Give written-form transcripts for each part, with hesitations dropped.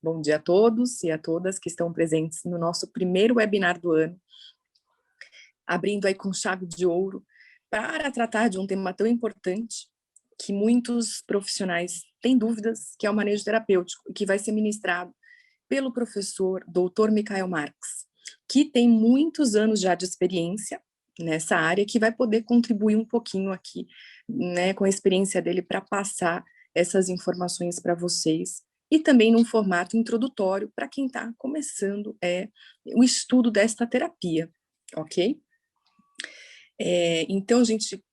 Bom dia a todos e a todas que estão presentes no nosso primeiro webinar do ano, abrindo aí com chave de ouro para tratar de um tema tão importante que muitos profissionais têm dúvidas, que é o manejo terapêutico, e que vai ser ministrado pelo professor Dr. Michael Marks, que tem muitos anos já de experiência nessa área, que vai poder contribuir um pouquinho aqui, né, com a experiência dele para passar essas informações para vocês, e também num formato introdutório para quem está começando o estudo desta terapia, ok? Então, gente,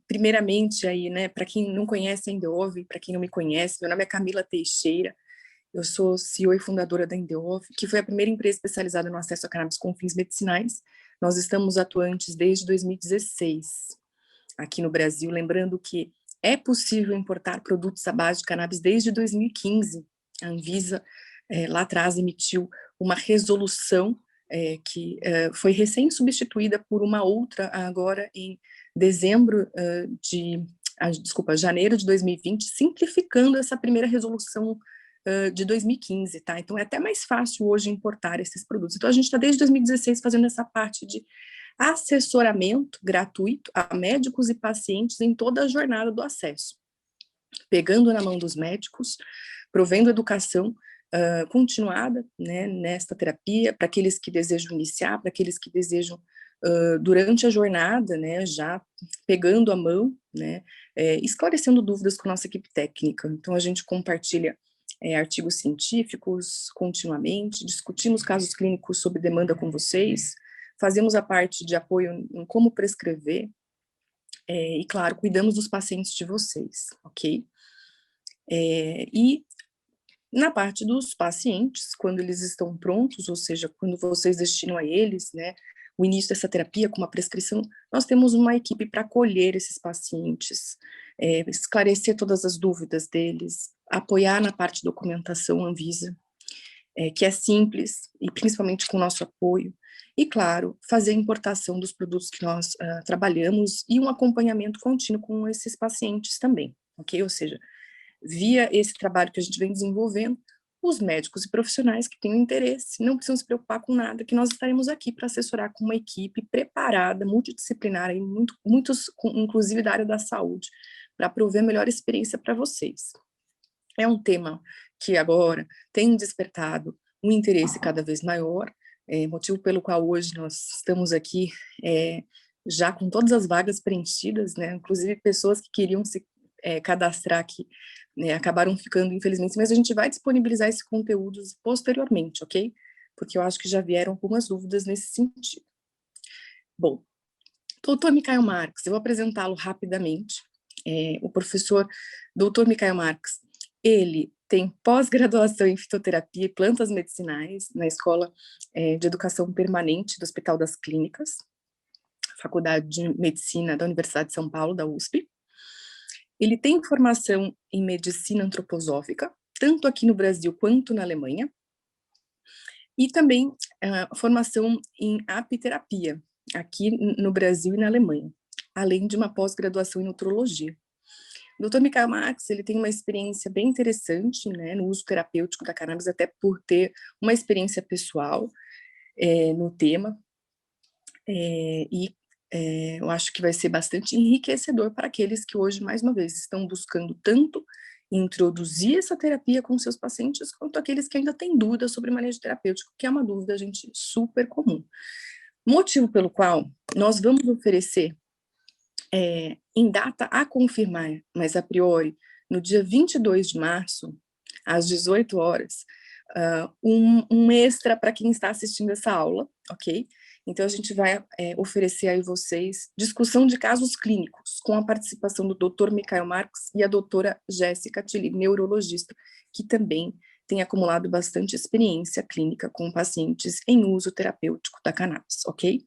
primeiramente aí, né, para quem não conhece a Endeove, para quem não me conhece, meu nome é Camila Teixeira, eu sou CEO e fundadora da Endeove, que foi a primeira empresa especializada no acesso a cannabis com fins medicinais. Nós estamos atuantes desde 2016 aqui no Brasil, lembrando que é possível importar produtos à base de cannabis desde 2015. A Anvisa, lá atrás, emitiu uma resolução que foi recém-substituída por uma outra agora em janeiro de 2020, simplificando essa primeira resolução de 2015, tá? Então é até mais fácil hoje importar esses produtos. Então a gente está desde 2016 fazendo essa parte de assessoramento gratuito a médicos e pacientes em toda a jornada do acesso, pegando na mão dos médicos, provendo educação continuada, né, nesta terapia, para aqueles que desejam iniciar, para aqueles que desejam durante a jornada, né, já pegando a mão, né, esclarecendo dúvidas com a nossa equipe técnica. Então a gente compartilha artigos científicos continuamente, discutimos casos clínicos sob demanda com vocês, fazemos a parte de apoio em como prescrever, e claro, cuidamos dos pacientes de vocês, ok? E na parte dos pacientes, quando eles estão prontos, ou seja, quando vocês destinam a eles, né, o início dessa terapia com uma prescrição, nós temos uma equipe para acolher esses pacientes, esclarecer todas as dúvidas deles, apoiar na parte de documentação Anvisa, que é simples, e principalmente com o nosso apoio, e claro, fazer a importação dos produtos que nós trabalhamos e um acompanhamento contínuo com esses pacientes também, ok? Ou seja, via esse trabalho que a gente vem desenvolvendo, os médicos e profissionais que têm interesse não precisam se preocupar com nada, que nós estaremos aqui para assessorar com uma equipe preparada, multidisciplinar, e muitos, inclusive da área da saúde, para prover a melhor experiência para vocês. É um tema que agora tem despertado um interesse cada vez maior, motivo pelo qual hoje nós estamos aqui já com todas as vagas preenchidas, né, inclusive pessoas que queriam se cadastrar aqui, né, acabaram ficando, infelizmente, mas a gente vai disponibilizar esse conteúdo posteriormente, ok? Porque eu acho que já vieram algumas dúvidas nesse sentido. Bom, doutor Michael Marks, eu vou apresentá-lo rapidamente. O professor doutor Michael Marks, ele tem pós-graduação em fitoterapia e plantas medicinais na Escola de Educação Permanente do Hospital das Clínicas, Faculdade de Medicina da Universidade de São Paulo, da USP. Ele tem formação em medicina antroposófica, tanto aqui no Brasil quanto na Alemanha, e também formação em apiterapia, aqui no Brasil e na Alemanha, além de uma pós-graduação em nutrologia. O Dr. Michael Marks, ele tem uma experiência bem interessante, né, no uso terapêutico da cannabis, até por ter uma experiência pessoal no tema, eu acho que vai ser bastante enriquecedor para aqueles que hoje, mais uma vez, estão buscando tanto introduzir essa terapia com seus pacientes, quanto aqueles que ainda têm dúvidas sobre manejo terapêutico, que é uma dúvida, gente, super comum. Motivo pelo qual nós vamos oferecer, em data a confirmar, mas a priori, no dia 22 de março, às 18 horas, um extra para quem está assistindo essa aula, ok? Então, a gente vai oferecer aí vocês discussão de casos clínicos, com a participação do Dr. Michael Marks e a doutora Jéssica Tilly, neurologista, que também tem acumulado bastante experiência clínica com pacientes em uso terapêutico da cannabis, ok?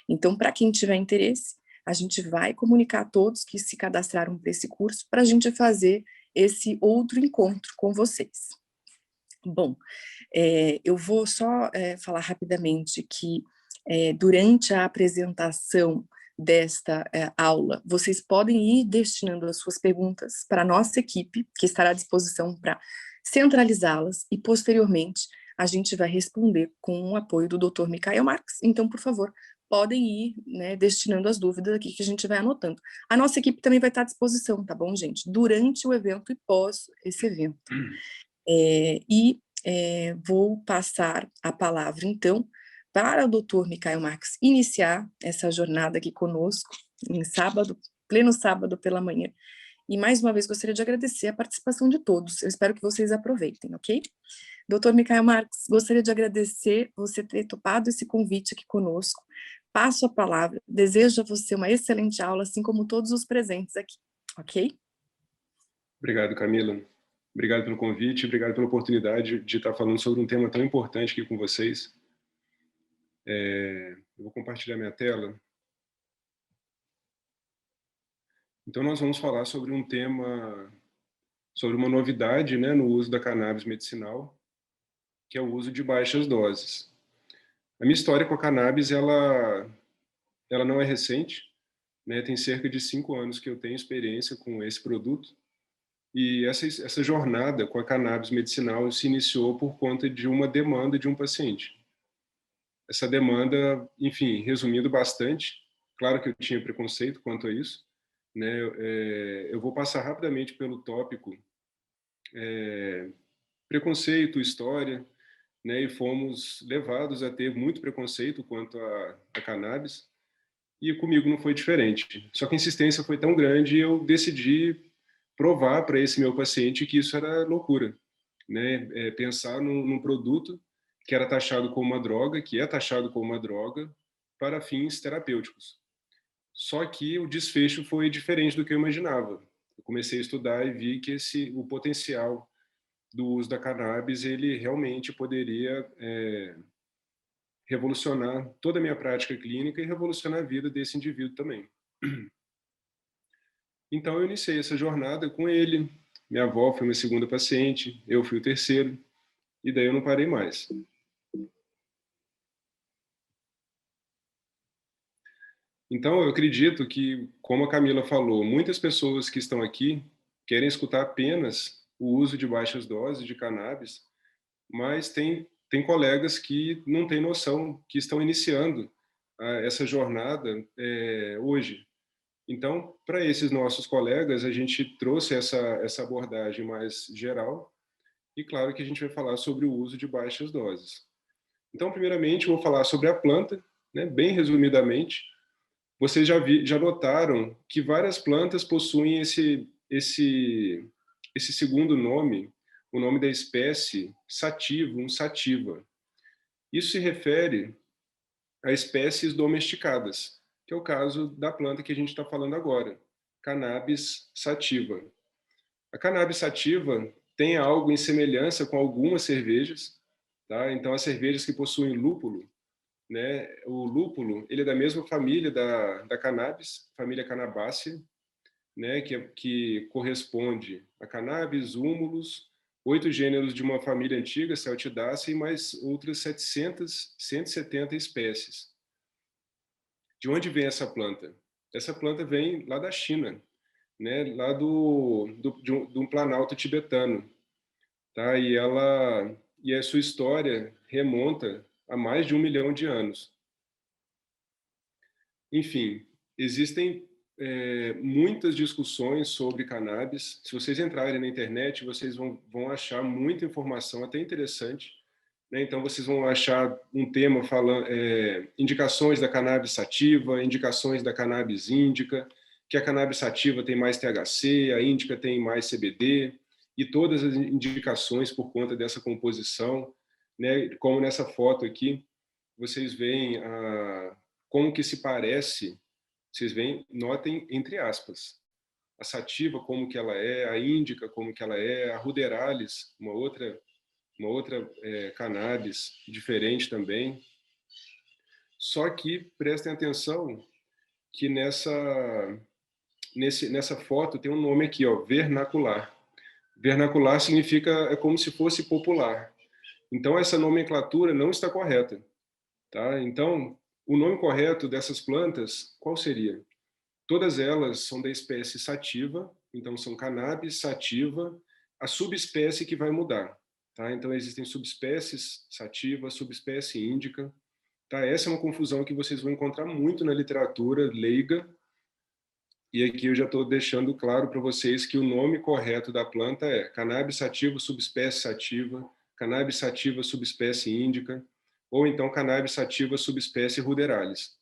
Então, para quem tiver interesse, a gente vai comunicar a todos que se cadastraram para esse curso, para a gente fazer esse outro encontro com vocês. Bom, eu vou só falar rapidamente que durante a apresentação desta aula, vocês podem ir destinando as suas perguntas para a nossa equipe, que estará à disposição para centralizá-las e, posteriormente, a gente vai responder com o apoio do Dr. Michael Marx. Então, por favor, podem ir, né, destinando as dúvidas aqui que a gente vai anotando. A nossa equipe também vai estar à disposição, tá bom, gente? Durante o evento e pós esse evento. Vou passar a palavra, então, para o Dr. Michael Marx iniciar essa jornada aqui conosco, em sábado, pleno sábado pela manhã. E, mais uma vez, gostaria de agradecer a participação de todos. Eu espero que vocês aproveitem, ok? Dr. Michael Marx, gostaria de agradecer você ter topado esse convite aqui conosco. Passo a palavra. Desejo a você uma excelente aula, assim como todos os presentes aqui, ok? Obrigado, Camila. Obrigado pelo convite, obrigado pela oportunidade de estar falando sobre um tema tão importante aqui com vocês. Eu vou compartilhar minha tela. Então, nós vamos falar sobre um tema, sobre uma novidade, né, no uso da cannabis medicinal, que é o uso de baixas doses. A minha história com a cannabis, ela não é recente, né, tem cerca de 5 anos que eu tenho experiência com esse produto, e essa jornada com a cannabis medicinal se iniciou por conta de uma demanda de um paciente. Essa demanda, enfim, resumindo bastante, claro que eu tinha preconceito quanto a isso, né? Eu vou passar rapidamente pelo tópico preconceito, história, né? E fomos levados a ter muito preconceito quanto a cannabis, e comigo não foi diferente. Só que a insistência foi tão grande, eu decidi provar para esse meu paciente que isso era loucura, né? Pensar num produto que era taxado como uma droga, que é taxado como uma droga, para fins terapêuticos. Só que o desfecho foi diferente do que eu imaginava. Eu comecei a estudar e vi que o potencial do uso da cannabis, ele realmente poderia revolucionar toda a minha prática clínica e revolucionar a vida desse indivíduo também. Então eu iniciei essa jornada com ele. Minha avó foi minha segunda paciente, eu fui o terceiro, e daí eu não parei mais. Então, eu acredito que, como a Camila falou, muitas pessoas que estão aqui querem escutar apenas o uso de baixas doses de cannabis, mas tem colegas que não têm noção, que estão iniciando essa jornada hoje. Então, para esses nossos colegas, a gente trouxe essa abordagem mais geral, e claro que a gente vai falar sobre o uso de baixas doses. Então, primeiramente, eu vou falar sobre a planta, né, bem resumidamente. Vocês já notaram que várias plantas possuem esse segundo nome, o nome da espécie Sativum sativa. Isso se refere a espécies domesticadas, que é o caso da planta que a gente está falando agora, Cannabis sativa. A Cannabis sativa tem algo em semelhança com algumas cervejas, tá? Então, as cervejas que possuem lúpulo, né? O lúpulo, ele é da mesma família da cannabis, família Cannabaceae, né? Que corresponde a cannabis, húmulus, 8 gêneros de uma família antiga, Celtidaceae, e mais outras 170 espécies. De onde vem essa planta? Essa planta vem lá da China, né? Lá de um planalto tibetano, tá? E a sua história remonta a mais de 1 milhão de anos. Enfim, existem muitas discussões sobre cannabis. Se vocês entrarem na internet, vocês vão achar muita informação, até interessante, né? Então, vocês vão achar um tema falando indicações da cannabis sativa, indicações da cannabis índica, que a cannabis sativa tem mais THC, a índica tem mais CBD, e todas as indicações por conta dessa composição, né? Como nessa foto aqui, vocês veem como que se parece, vocês veem, notem entre aspas, a sativa como que ela é, a índica como que ela é, a ruderalis, uma outra cannabis diferente também. Só que prestem atenção que nessa foto tem um nome aqui, ó, vernacular. Vernacular significa, é como se fosse popular. Então essa nomenclatura não está correta, tá? Então, o nome correto dessas plantas, qual seria? Todas elas são da espécie sativa, então são cannabis sativa, a subespécie que vai mudar. Tá? Então, existem subespécies sativa, subespécie índica. Tá? Essa é uma confusão que vocês vão encontrar muito na literatura leiga. E aqui eu já estou deixando claro para vocês que o nome correto da planta é cannabis sativa, subespécie sativa, cannabis sativa, subespécie índica, ou então cannabis sativa, subespécie ruderalis.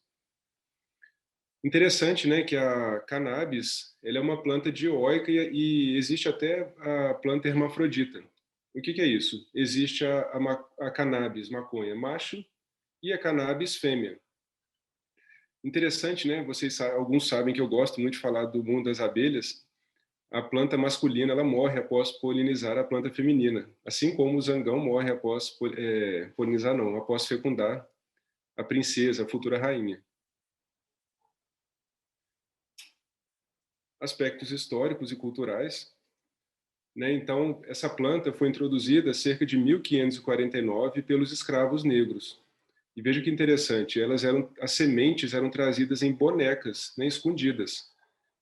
Interessante, né, que a cannabis, ela é uma planta dioica e existe até a planta hermafrodita. O que é isso? Existe a cannabis, maconha, macho, e a cannabis fêmea. Interessante, né? Alguns sabem que eu gosto muito de falar do mundo das abelhas. A planta masculina ela morre após polinizar a planta feminina, assim como o zangão morre após polinizar, não, após fecundar a princesa, a futura rainha. Aspectos históricos e culturais, né? Então, essa planta foi introduzida cerca de 1549 pelos escravos negros. E veja que interessante, as sementes eram trazidas em bonecas, né, escondidas,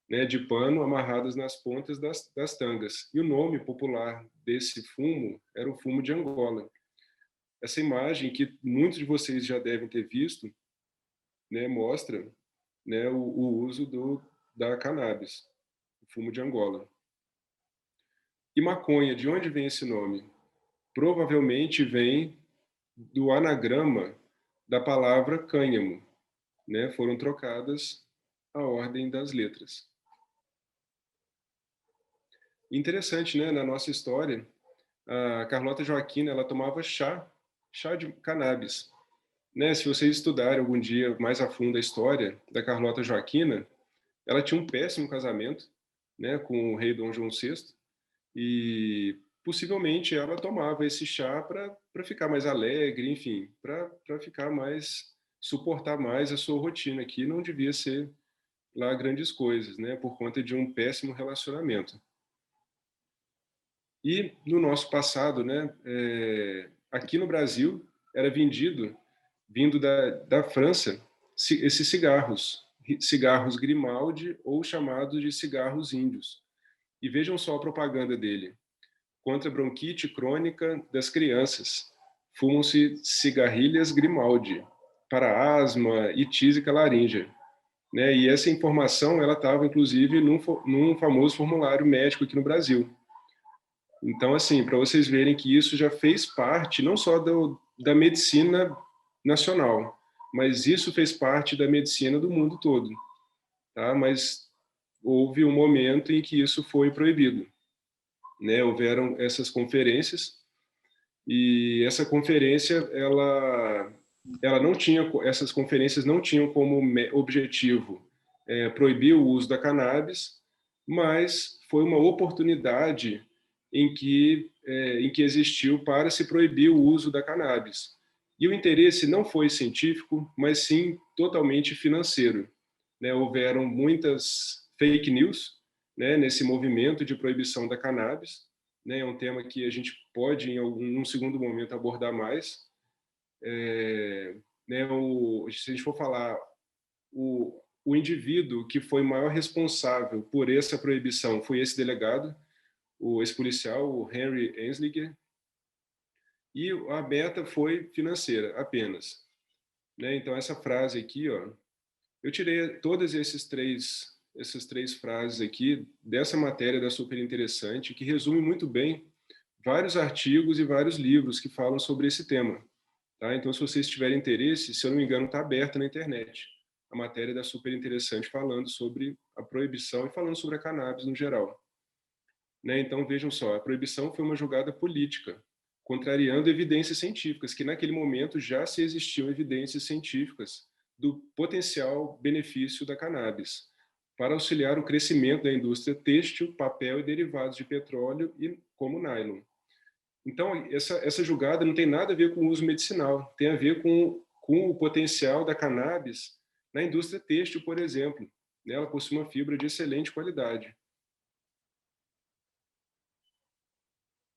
né, de pano amarradas nas pontas das tangas. E o nome popular desse fumo era o fumo de Angola. Essa imagem que muitos de vocês já devem ter visto, né, mostra, né, o uso da cannabis, o fumo de Angola. E maconha, de onde vem esse nome? Provavelmente vem do anagrama da palavra cânhamo, né? Foram trocadas a ordem das letras. Interessante, né? Na nossa história, a Carlota Joaquina, ela tomava chá de cannabis. Né? Se vocês estudarem algum dia mais a fundo a história da Carlota Joaquina, ela tinha um péssimo casamento, né, com o rei Dom João VI, e possivelmente ela tomava esse chá para ficar mais alegre, enfim, para ficar mais, suportar mais a sua rotina, que não devia ser lá grandes coisas, né, por conta de um péssimo relacionamento. E no nosso passado, né, aqui no Brasil, era vindo da França, esses cigarros Grimaldi, ou chamados de cigarros índios. E vejam só a propaganda dele. Contra a bronquite crônica das crianças, fumam-se cigarrilhas Grimaldi, para asma, e tísica laríngea. Né? E essa informação ela estava, inclusive, num famoso formulário médico aqui no Brasil. Então, assim, para vocês verem que isso já fez parte não só da medicina nacional, mas isso fez parte da medicina do mundo todo. Tá? Mas houve um momento em que isso foi proibido. Né? Houveram essas conferências, e essa conferência, ela não tinha, essas conferências não tinham como objetivo proibir o uso da cannabis, mas foi uma oportunidade em que existiu para se proibir o uso da cannabis. E o interesse não foi científico, mas sim totalmente financeiro. Né? Houveram muitas fake news, né, nesse movimento de proibição da cannabis. Né? É um tema que a gente pode, em um segundo momento, abordar mais. Né, se a gente for falar, o indivíduo que foi maior responsável por essa proibição foi esse delegado, esse policial, o Henry Anslinger, e a meta foi financeira apenas. Né? Então, essa frase aqui, ó, eu tirei todas essas três frases aqui dessa matéria da Super Interessante, que resume muito bem vários artigos e vários livros que falam sobre esse tema. Tá? Então, se vocês tiverem interesse, se eu não me engano, está aberta na internet a matéria da Super Interessante falando sobre a proibição e falando sobre a cannabis no geral. Né? Então, vejam só, a proibição foi uma jogada política, contrariando evidências científicas, que naquele momento já se existiam evidências científicas do potencial benefício da cannabis para auxiliar o crescimento da indústria têxtil, papel e derivados de petróleo, e como nylon. Então, essa jogada não tem nada a ver com o uso medicinal, tem a ver com o potencial da cannabis na indústria têxtil, por exemplo. Ela possui uma fibra de excelente qualidade.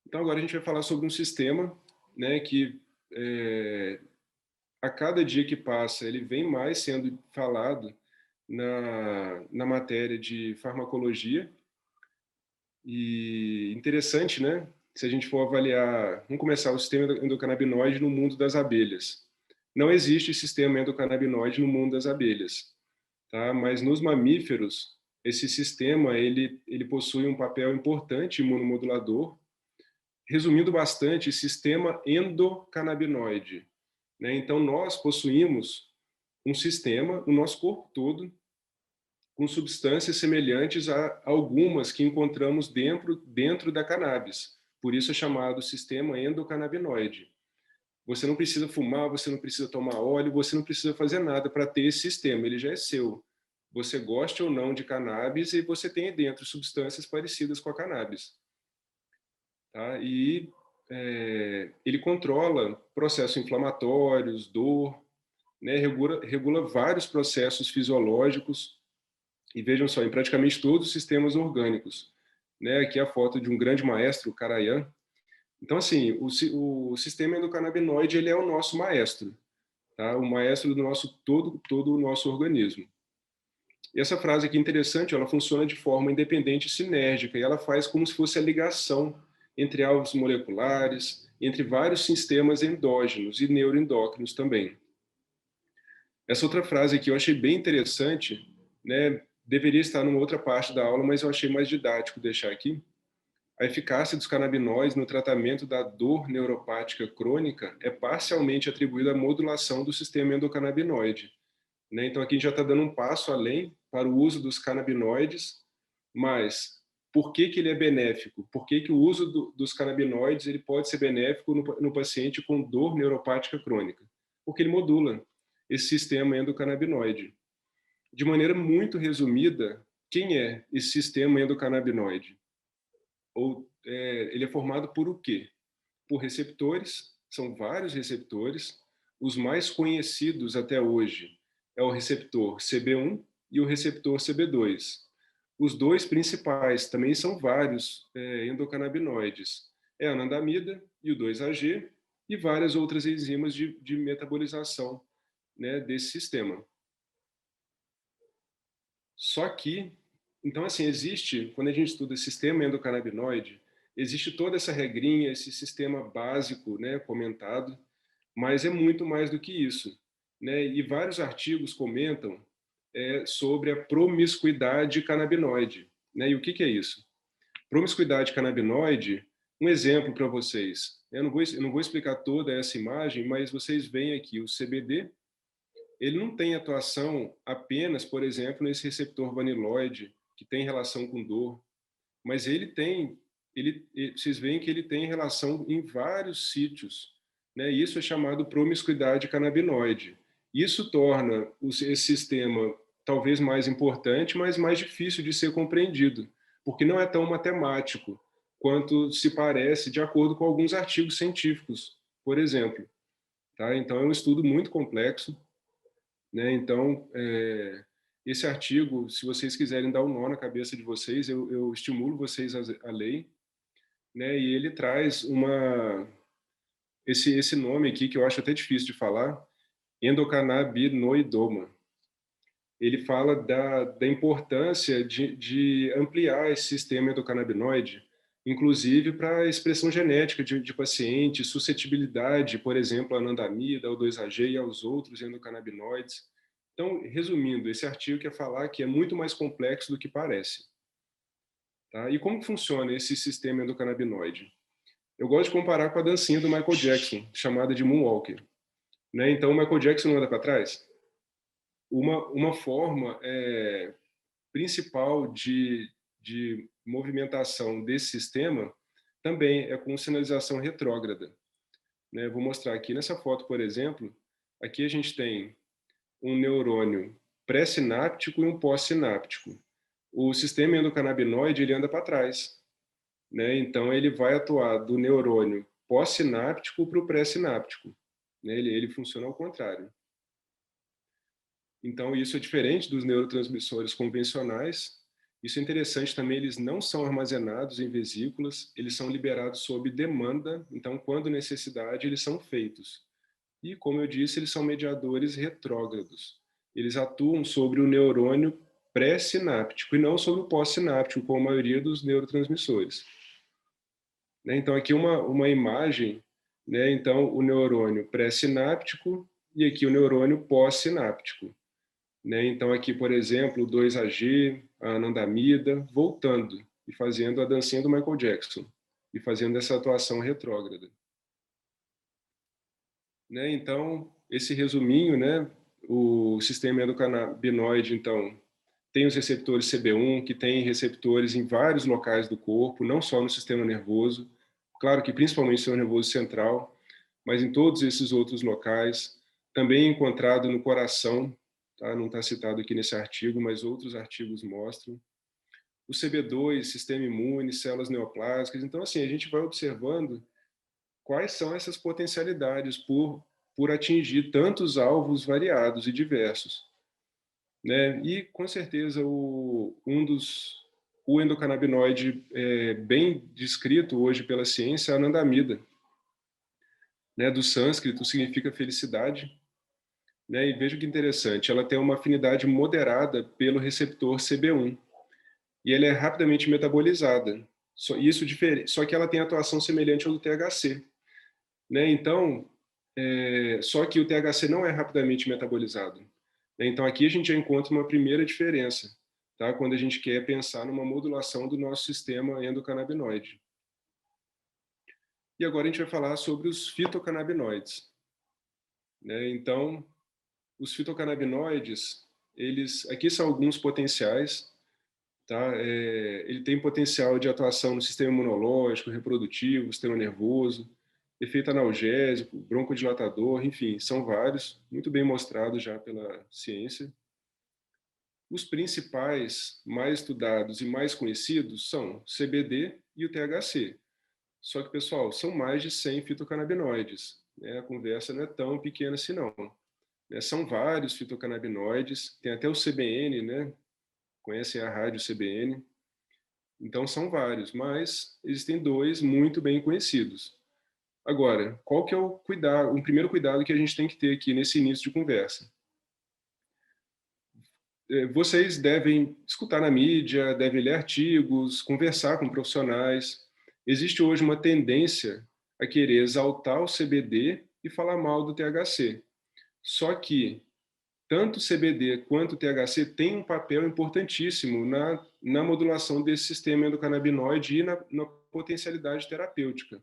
Então, agora a gente vai falar sobre um sistema, né, que a cada dia que passa, ele vem mais sendo falado na matéria de farmacologia, E interessante, né? Se a gente for avaliar, vamos começar o sistema endocannabinoide no mundo das abelhas. Não existe sistema endocannabinoide no mundo das abelhas, tá? Mas nos mamíferos, esse sistema ele possui um papel importante imunomodulador. Resumindo bastante, sistema endocannabinoide, né? Então nós possuímos um sistema no nosso corpo todo com substâncias semelhantes a algumas que encontramos dentro da cannabis. Por isso é chamado sistema endocannabinoide. Você não precisa fumar, você não precisa tomar óleo, você não precisa fazer nada para ter esse sistema, ele já é seu. Você gosta ou não de cannabis e você tem dentro substâncias parecidas com a cannabis. Tá? E ele controla processos inflamatórios, dor, né? Regula vários processos fisiológicos. E vejam só, em praticamente todos os sistemas orgânicos. Né? Aqui é a foto de um grande maestro, o Karajan. Então, assim, o sistema endocannabinoide ele é o nosso maestro, tá? O maestro do nosso todo o nosso organismo. E essa frase aqui é interessante, ela funciona de forma independente e sinérgica, e ela faz como se fosse a ligação entre alvos moleculares, entre vários sistemas endógenos e neuroendócrinos também. Essa outra frase aqui eu achei bem interessante, né? Deveria estar numa outra parte da aula, mas eu achei mais didático deixar aqui. A eficácia dos canabinoides no tratamento da dor neuropática crônica é parcialmente atribuída à modulação do sistema endocannabinoide, né? Então aqui já está dando um passo além para o uso dos canabinoides, mas por que ele é benéfico? Por que o uso dos canabinoides ele pode ser benéfico no paciente com dor neuropática crônica? Porque ele modula esse sistema endocannabinoide. De maneira muito resumida, quem é esse sistema endocannabinoide? Ele é formado por o quê? Por receptores, são vários receptores. Os mais conhecidos até hoje é o receptor CB1 e o receptor CB2. Os dois principais também são vários endocannabinoides. É a anandamida e o 2-AG e várias outras enzimas de metabolização, né, desse sistema. Só que, então assim, quando a gente estuda sistema endocannabinoide, existe toda essa regrinha, esse sistema básico, né, comentado, mas é muito mais do que isso, né? E vários artigos comentam sobre a promiscuidade canabinoide, né? E o que é isso? Promiscuidade canabinoide, um exemplo para vocês. Eu não vou explicar toda essa imagem, mas vocês veem aqui o CBD, ele não tem atuação apenas, por exemplo, nesse receptor vaniloide, que tem relação com dor, mas vocês veem que ele tem relação em vários sítios, né? Isso é chamado promiscuidade canabinoide. Isso torna esse sistema talvez mais importante, mas mais difícil de ser compreendido, porque não é tão matemático quanto se parece de acordo com alguns artigos científicos, por exemplo. Tá? Então é um estudo muito complexo, né? Então, esse artigo, se vocês quiserem dar um nó na cabeça de vocês, eu estimulo vocês a ler, né? E ele traz esse nome aqui, que eu acho até difícil de falar, endocannabinoidoma. Ele fala da importância de ampliar esse sistema endocannabinoide, inclusive para a expressão genética de pacientes, suscetibilidade, por exemplo, à anandamida, ao 2-AG e aos outros endocannabinoides. Então, resumindo, esse artigo quer falar que é muito mais complexo do que parece. Tá? E como funciona esse sistema endocannabinoide? Eu gosto de comparar com a dancinha do Michael Jackson, chamada de Moonwalker. Né? Então, o Michael Jackson não anda para trás? Uma forma principal de movimentação desse sistema também é com sinalização retrógrada. Né? Vou mostrar aqui nessa foto, por exemplo, aqui a gente tem um neurônio pré-sináptico e um pós-sináptico. O sistema endocannabinoide ele anda para trás, né? Então ele vai atuar do neurônio pós-sináptico para o pré-sináptico, né? Ele funciona ao contrário. Então isso é diferente dos neurotransmissores convencionais. Isso é interessante também, eles não são armazenados em vesículas, eles são liberados sob demanda, então quando necessidade eles são feitos. E, como eu disse, eles são mediadores retrógrados. Eles atuam sobre o neurônio pré-sináptico e não sobre o pós-sináptico, como a maioria dos neurotransmissores. Né? Então, aqui uma imagem, né? Então, o neurônio pré-sináptico e aqui o neurônio pós-sináptico. Né? Então, aqui, por exemplo, o 2AG, a anandamida, voltando e fazendo a dancinha do Michael Jackson e fazendo essa atuação retrógrada. Né? Então, esse resuminho, né? O sistema endocannabinoide, então, tem os receptores CB1, que tem receptores em vários locais do corpo, não só no sistema nervoso, claro que principalmente no sistema nervoso central, mas em todos esses outros locais, também encontrado no coração, tá? Não está citado aqui nesse artigo, mas outros artigos mostram. O CB2, sistema imune, células neoplásicas. Então, assim, a gente vai observando quais são essas potencialidades por atingir tantos alvos variados e diversos. Né? E, com certeza, o endocannabinoide bem descrito hoje pela ciência é a anandamida. Né? Do sânscrito significa felicidade. Né? E veja que interessante, ela tem uma afinidade moderada pelo receptor CB1. E ela é rapidamente metabolizada. Só que ela tem atuação semelhante ao do THC. Né? Então, só que o THC não é rapidamente metabolizado. Né? Então, aqui a gente já encontra uma primeira diferença, tá? Quando a gente quer pensar numa modulação do nosso sistema endocannabinoide. E agora a gente vai falar sobre os fitocannabinoides. Né? Então, os fitocannabinoides, aqui são alguns potenciais. Tá? Ele tem potencial de atuação no sistema imunológico, reprodutivo, sistema nervoso, efeito analgésico, broncodilatador, enfim, são vários, muito bem mostrados já pela ciência. Os principais, mais estudados e mais conhecidos são CBD e o THC. Só que, pessoal, são mais de 100 fitocannabinoides. Né? A conversa não é tão pequena assim, não. Né? São vários fitocannabinoides, tem até o CBN, né? Conhecem a rádio CBN. Então, são vários, mas existem dois muito bem conhecidos. Agora, qual que é o primeiro cuidado que a gente tem que ter aqui nesse início de conversa? Vocês devem escutar na mídia, devem ler artigos, conversar com profissionais. Existe hoje uma tendência a querer exaltar o CBD e falar mal do THC. Só que tanto o CBD quanto o THC têm um papel importantíssimo na modulação desse sistema endocannabinoide e na potencialidade terapêutica.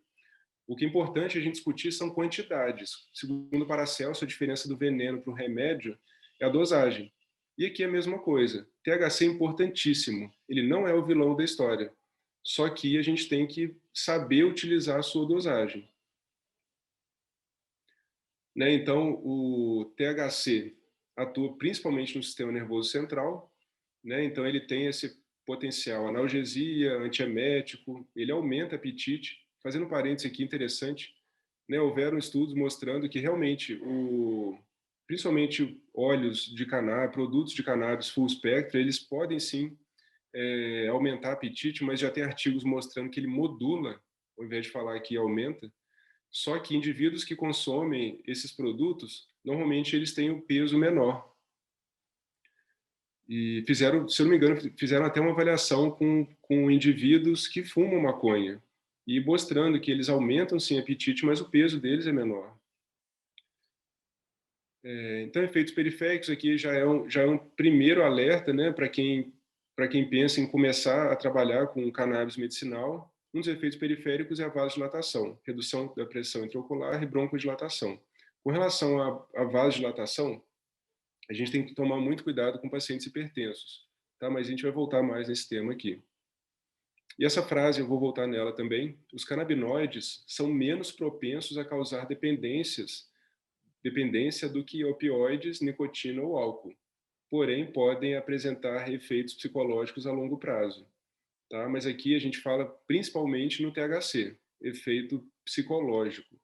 O que é importante a gente discutir são quantidades. Segundo o Paracelso, a diferença do veneno para o remédio é a dosagem. E aqui é a mesma coisa. THC é importantíssimo. Ele não é o vilão da história. Só que a gente tem que saber utilizar a sua dosagem. Né? Então, o THC atua principalmente no sistema nervoso central. Né? Então, ele tem esse potencial analgesia, antiemético, ele aumenta o apetite. Fazendo um parênteses aqui interessante, né? Houveram estudos mostrando que realmente, principalmente óleos de cannabis, produtos de cannabis full spectrum, eles podem sim aumentar o apetite, mas já tem artigos mostrando que ele modula, ao invés de falar que aumenta. Só que indivíduos que consomem esses produtos, normalmente eles têm um peso menor. E fizeram, se eu não me engano, fizeram até uma avaliação com indivíduos que fumam maconha e mostrando que eles aumentam sim o apetite, mas o peso deles é menor. Então, efeitos periféricos aqui já é um primeiro alerta, né, para quem pensa em começar a trabalhar com cannabis medicinal. Um dos efeitos periféricos é a vasodilatação, redução da pressão intraocular e broncodilatação. Com relação à vasodilatação, a gente tem que tomar muito cuidado com pacientes hipertensos, tá? Mas a gente vai voltar mais nesse tema aqui. E essa frase, eu vou voltar nela também, os canabinoides são menos propensos a causar dependência do que opioides, nicotina ou álcool. Porém, podem apresentar efeitos psicológicos a longo prazo. Tá? Mas aqui a gente fala principalmente no THC, efeito psicológico.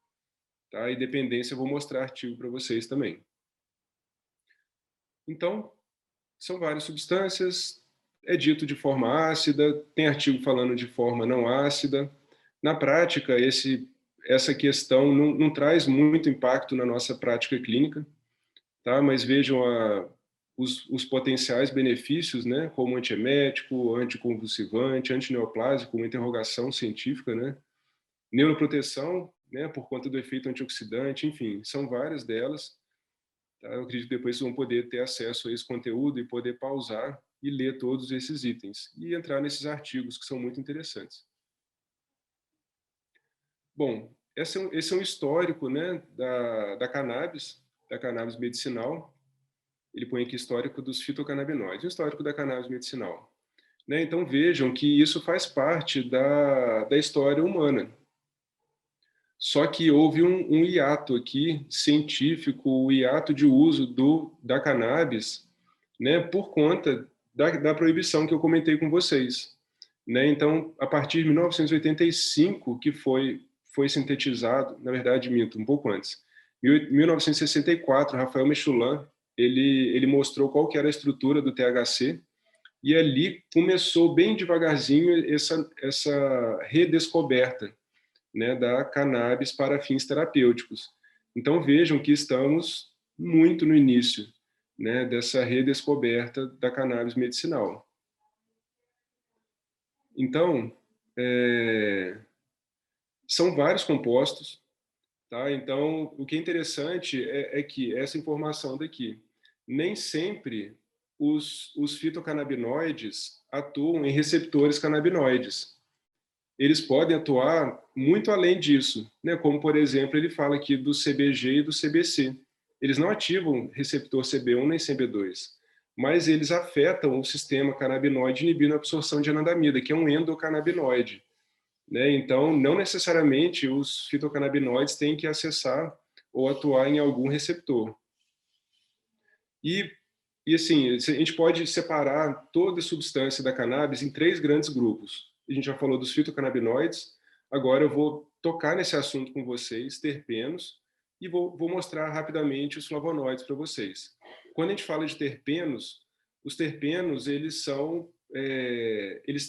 Tá? E dependência, eu vou mostrar artigo para vocês também. Então, são várias substâncias, é dito de forma ácida, tem artigo falando de forma não ácida. Na prática, essa questão não traz muito impacto na nossa prática clínica, tá? Mas vejam os potenciais benefícios, né, como antiemético, anticonvulsivante, antineoplásico, uma interrogação científica, né, neuroproteção, né, por conta do efeito antioxidante, enfim, são várias delas. Tá? Eu acredito que depois vocês vão poder ter acesso a esse conteúdo e poder pausar e ler todos esses itens e entrar nesses artigos que são muito interessantes. Bom, esse é um histórico, né, da cannabis medicinal. Ele põe aqui histórico dos fitocannabinoides, o histórico da cannabis medicinal. Né? Então vejam que isso faz parte da história humana. Só que houve um hiato aqui científico, o hiato de uso da cannabis, né, por conta da proibição que eu comentei com vocês. Né? Então, a partir de 1985, que foi sintetizado, na verdade, minto, um pouco antes, 1964, Rafael Mechoulam, ele mostrou qual que era a estrutura do THC, e ali começou bem devagarzinho essa redescoberta, né, da cannabis para fins terapêuticos. Então vejam que estamos muito no início, né, dessa redescoberta da cannabis medicinal. Então, são vários compostos, tá? Então, o que é interessante é que essa informação daqui, nem sempre os fitocannabinoides atuam em receptores canabinoides. Eles podem atuar muito além disso, né? Como, por exemplo, ele fala aqui do CBG e do CBC. Eles não ativam receptor CB1 nem CB2, mas eles afetam o sistema canabinoide inibindo a absorção de anandamida, que é um endocannabinoide. Né? Então, não necessariamente os fitocannabinoides têm que acessar ou atuar em algum receptor. E assim, a gente pode separar toda a substância da cannabis em 3 grandes grupos. A gente já falou dos fitocannabinoides, agora eu vou tocar nesse assunto com vocês, terpenos, e vou mostrar rapidamente os flavonoides para vocês. Quando a gente fala de terpenos, os terpenos, eles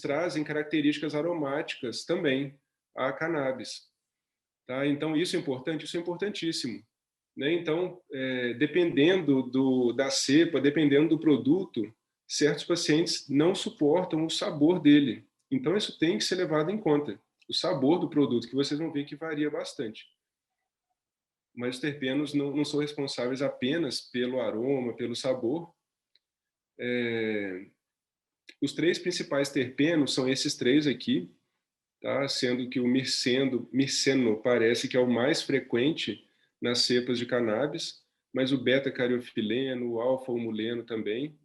trazem características aromáticas também à cannabis. Tá? Então, isso é importante? Isso é importantíssimo. Né? Então, dependendo da cepa, dependendo do produto, certos pacientes não suportam o sabor dele. Então, isso tem que ser levado em conta. O sabor do produto, que vocês vão ver que varia bastante. Mas os terpenos não são responsáveis apenas pelo aroma, pelo sabor. Os 3 principais terpenos são esses 3 aqui, tá? Sendo que o mirceno parece que é o mais frequente nas cepas de cannabis, mas o beta-cariofileno, o alfa-humuleno também.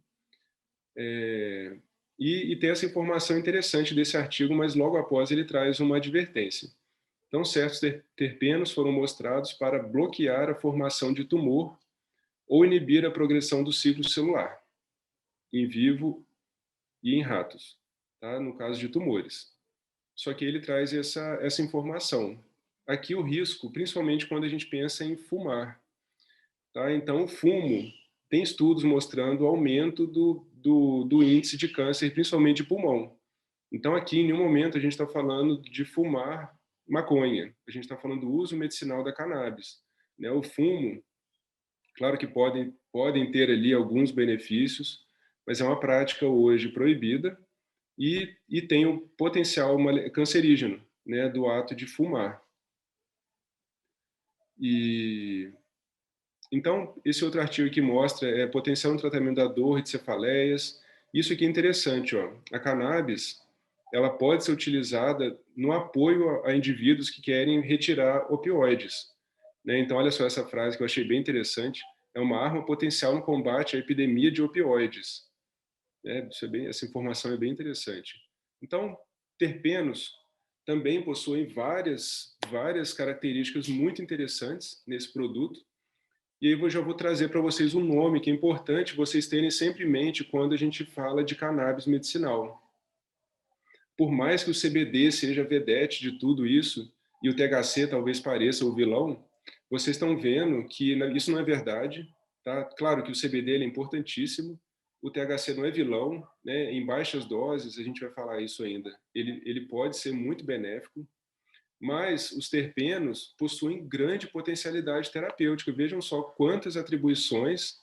E tem essa informação interessante desse artigo, mas logo após ele traz uma advertência. Então, certos terpenos foram mostrados para bloquear a formação de tumor ou inibir a progressão do ciclo celular, em vivo e em ratos, tá? No caso de tumores. Só que ele traz essa informação. Aqui o risco, principalmente quando a gente pensa em fumar. Tá? Então, o fumo, tem estudos mostrando o aumento do índice de câncer, principalmente de pulmão. Então, aqui, em nenhum momento, a gente está falando de fumar maconha. A gente está falando do uso medicinal da cannabis. Né? O fumo, claro que podem ter ali alguns benefícios, mas é uma prática hoje proibida e tem o potencial cancerígeno, né, do ato de fumar. Então, esse outro artigo que mostra potencial no tratamento da dor e de cefaleias. Isso aqui é interessante, ó. A cannabis, ela pode ser utilizada no apoio a indivíduos que querem retirar opioides. Né? Então, olha só essa frase que eu achei bem interessante. É uma arma potencial no combate à epidemia de opioides. Essa informação é bem interessante. Então, terpenos também possuem várias características muito interessantes nesse produto. E aí eu já vou trazer para vocês um nome que é importante vocês terem sempre em mente quando a gente fala de cannabis medicinal. Por mais que o CBD seja a vedete de tudo isso, e o THC talvez pareça o vilão, vocês estão vendo que isso não é verdade. Tá? Claro que o CBD é importantíssimo, o THC não é vilão, né? Em baixas doses, a gente vai falar isso ainda, ele pode ser muito benéfico, mas os terpenos possuem grande potencialidade terapêutica. Vejam só quantas atribuições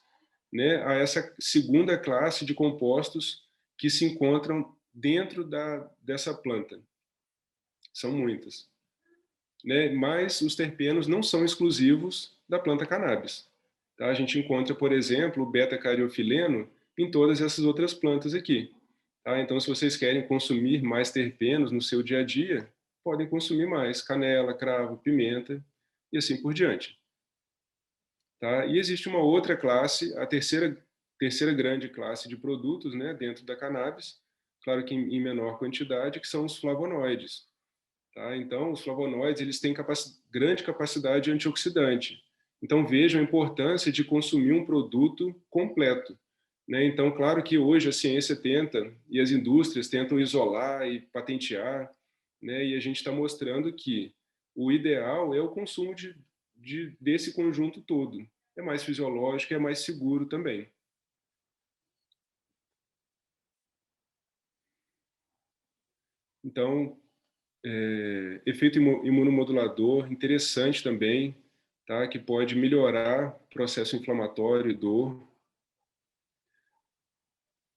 né, a essa segunda classe de compostos que se encontram dentro dessa planta. São muitas. Né? Mas os terpenos não são exclusivos da planta cannabis. Tá? A gente encontra, por exemplo, o beta-cariofileno em todas essas outras plantas aqui. Tá? Então, se vocês querem consumir mais terpenos no seu dia a dia, podem consumir mais canela, cravo, pimenta e assim por diante. Tá? E existe uma outra classe, a terceira grande classe de produtos, né, dentro da cannabis, claro que em menor quantidade, que são os flavonoides. Tá? Então, os flavonoides eles têm grande capacidade antioxidante. Então, vejam a importância de consumir um produto completo. Né? Então, claro que hoje a ciência tenta, e as indústrias tentam isolar e patentear, né? E a gente está mostrando que o ideal é o consumo desse conjunto todo. É mais fisiológico e é mais seguro também. Então, efeito imunomodulador, interessante também, tá? Que pode melhorar o processo inflamatório e dor.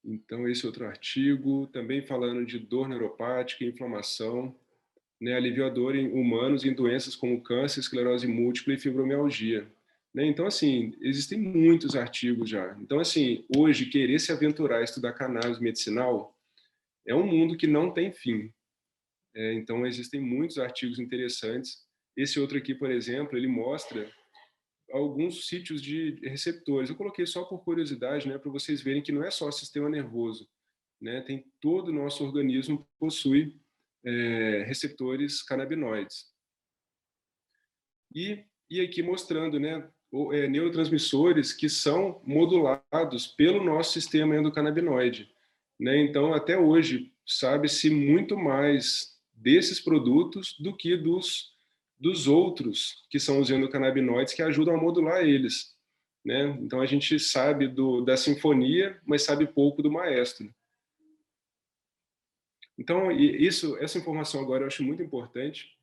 Então, esse outro artigo, também falando de dor neuropática e inflamação, né? Alivio a dor em humanos em doenças como câncer, esclerose múltipla e fibromialgia. Né? Então, assim, existem muitos artigos já. Então, assim, hoje, querer se aventurar a estudar cannabis medicinal é um mundo que não tem fim. Então, existem muitos artigos interessantes. Esse outro aqui, por exemplo, ele mostra alguns sítios de receptores. Eu coloquei só por curiosidade, né, para vocês verem que não é só o sistema nervoso. Né? Tem todo o nosso organismo possui receptores canabinoides. E aqui mostrando, né, neurotransmissores que são modulados pelo nosso sistema endocannabinoide. Né? Então, até hoje, sabe-se muito mais desses produtos do que dos outros, que são os endocannabinoides, que ajudam a modular eles. Né? Então, a gente sabe da sinfonia, mas sabe pouco do maestro. Então, essa informação agora eu acho muito importante.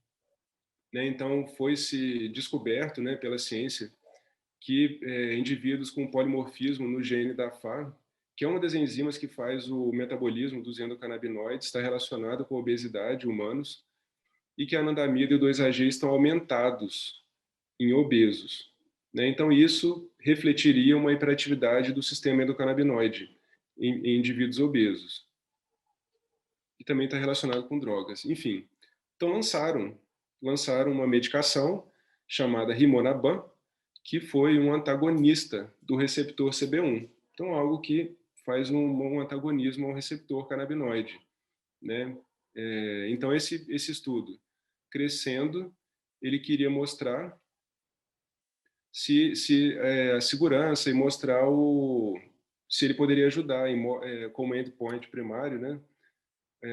Né? Então, foi-se descoberto, né, pela ciência que indivíduos com polimorfismo no gene da FA, que é uma das enzimas que faz o metabolismo dos endocannabinoides, está relacionado com a obesidade humanos, e que a anandamida e o 2-AG estão aumentados em obesos. Né? Então, isso refletiria uma hiperatividade do sistema endocannabinoide em indivíduos obesos. E também está relacionado com drogas. Enfim, então lançaram uma medicação chamada Rimonabant, que foi um antagonista do receptor CB1. Então, algo que faz um antagonismo ao receptor canabinoide. Né? Então, esse estudo, crescendo, ele queria mostrar se a segurança e mostrar se ele poderia ajudar como endpoint primário, né?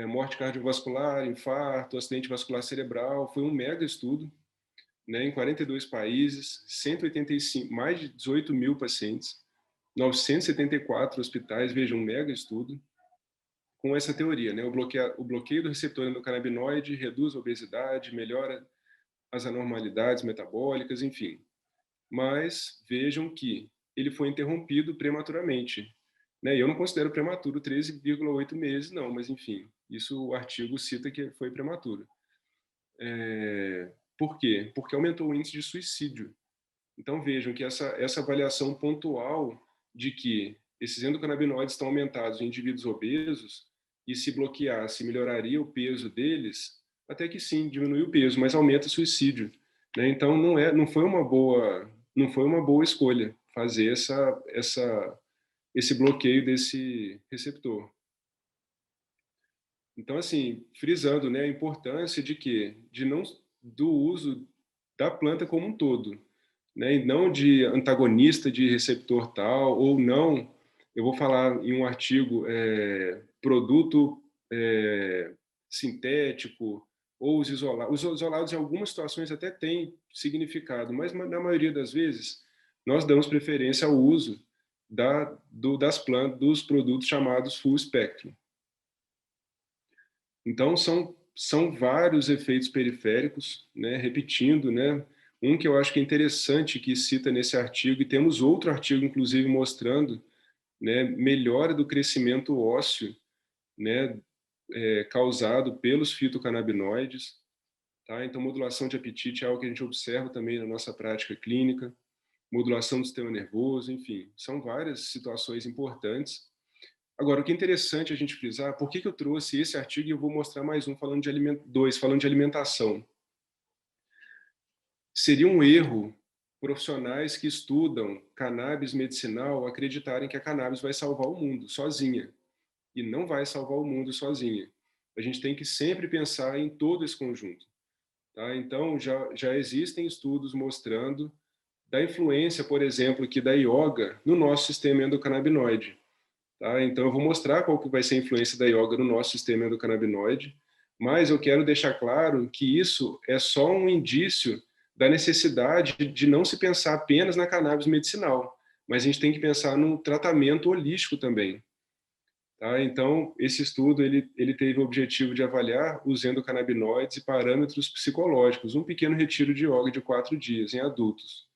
Morte cardiovascular, infarto, acidente vascular cerebral. Foi um mega estudo, né, em 42 países, 185, mais de 18 mil pacientes, 974 hospitais, veja, um mega estudo, com essa teoria. Né, o bloqueio do receptor endocannabinoide reduz a obesidade, melhora as anormalidades metabólicas, enfim. Mas vejam que ele foi interrompido prematuramente. Né, e eu não considero prematuro 13,8 meses, não, mas enfim, isso o artigo cita que foi prematuro. Por quê? Porque aumentou o índice de suicídio. Então vejam que essa avaliação pontual de que esses endocannabinoides estão aumentados em indivíduos obesos e se bloqueasse melhoraria o peso deles, até que sim, diminui o peso, mas aumenta o suicídio. Né? Então não foi uma boa escolha fazer esse bloqueio desse receptor. Então, assim, frisando, né, a importância do uso da planta como um todo, né, e não de antagonista de receptor tal, ou não, eu vou falar em um artigo, produto sintético, ou os isolados. Os isolados, em algumas situações, até têm significado, mas na maioria das vezes, nós damos preferência ao uso das plantas, dos produtos chamados full spectrum. Então, são vários efeitos periféricos, né, repetindo, né, Um que eu acho que é interessante, que cita nesse artigo, e temos outro artigo, inclusive, mostrando, né, melhora do crescimento ósseo, né, causado pelos fitocannabinoides. Tá? Então, modulação de apetite é algo que a gente observa também na nossa prática clínica, modulação do sistema nervoso, enfim, são várias situações importantes. Agora, o que é interessante a gente frisar, por que eu trouxe esse artigo e eu vou mostrar mais um falando de dois falando de alimentação. Seria um erro profissionais que estudam cannabis medicinal acreditarem que a cannabis vai salvar o mundo sozinha. E não vai salvar o mundo sozinha. A gente tem que sempre pensar em todo esse conjunto. Tá? Então, já existem estudos mostrando da influência, por exemplo, aqui da yoga no nosso sistema endocannabinoide. Tá? Então, eu vou mostrar qual que vai ser a influência da yoga no nosso sistema endocannabinoide, mas eu quero deixar claro que isso é só um indício da necessidade de não se pensar apenas na cannabis medicinal, mas a gente tem que pensar no tratamento holístico também. Tá? Então, esse estudo ele teve o objetivo de avaliar os endocannabinoides e parâmetros psicológicos, um pequeno retiro de yoga de 4 dias em adultos.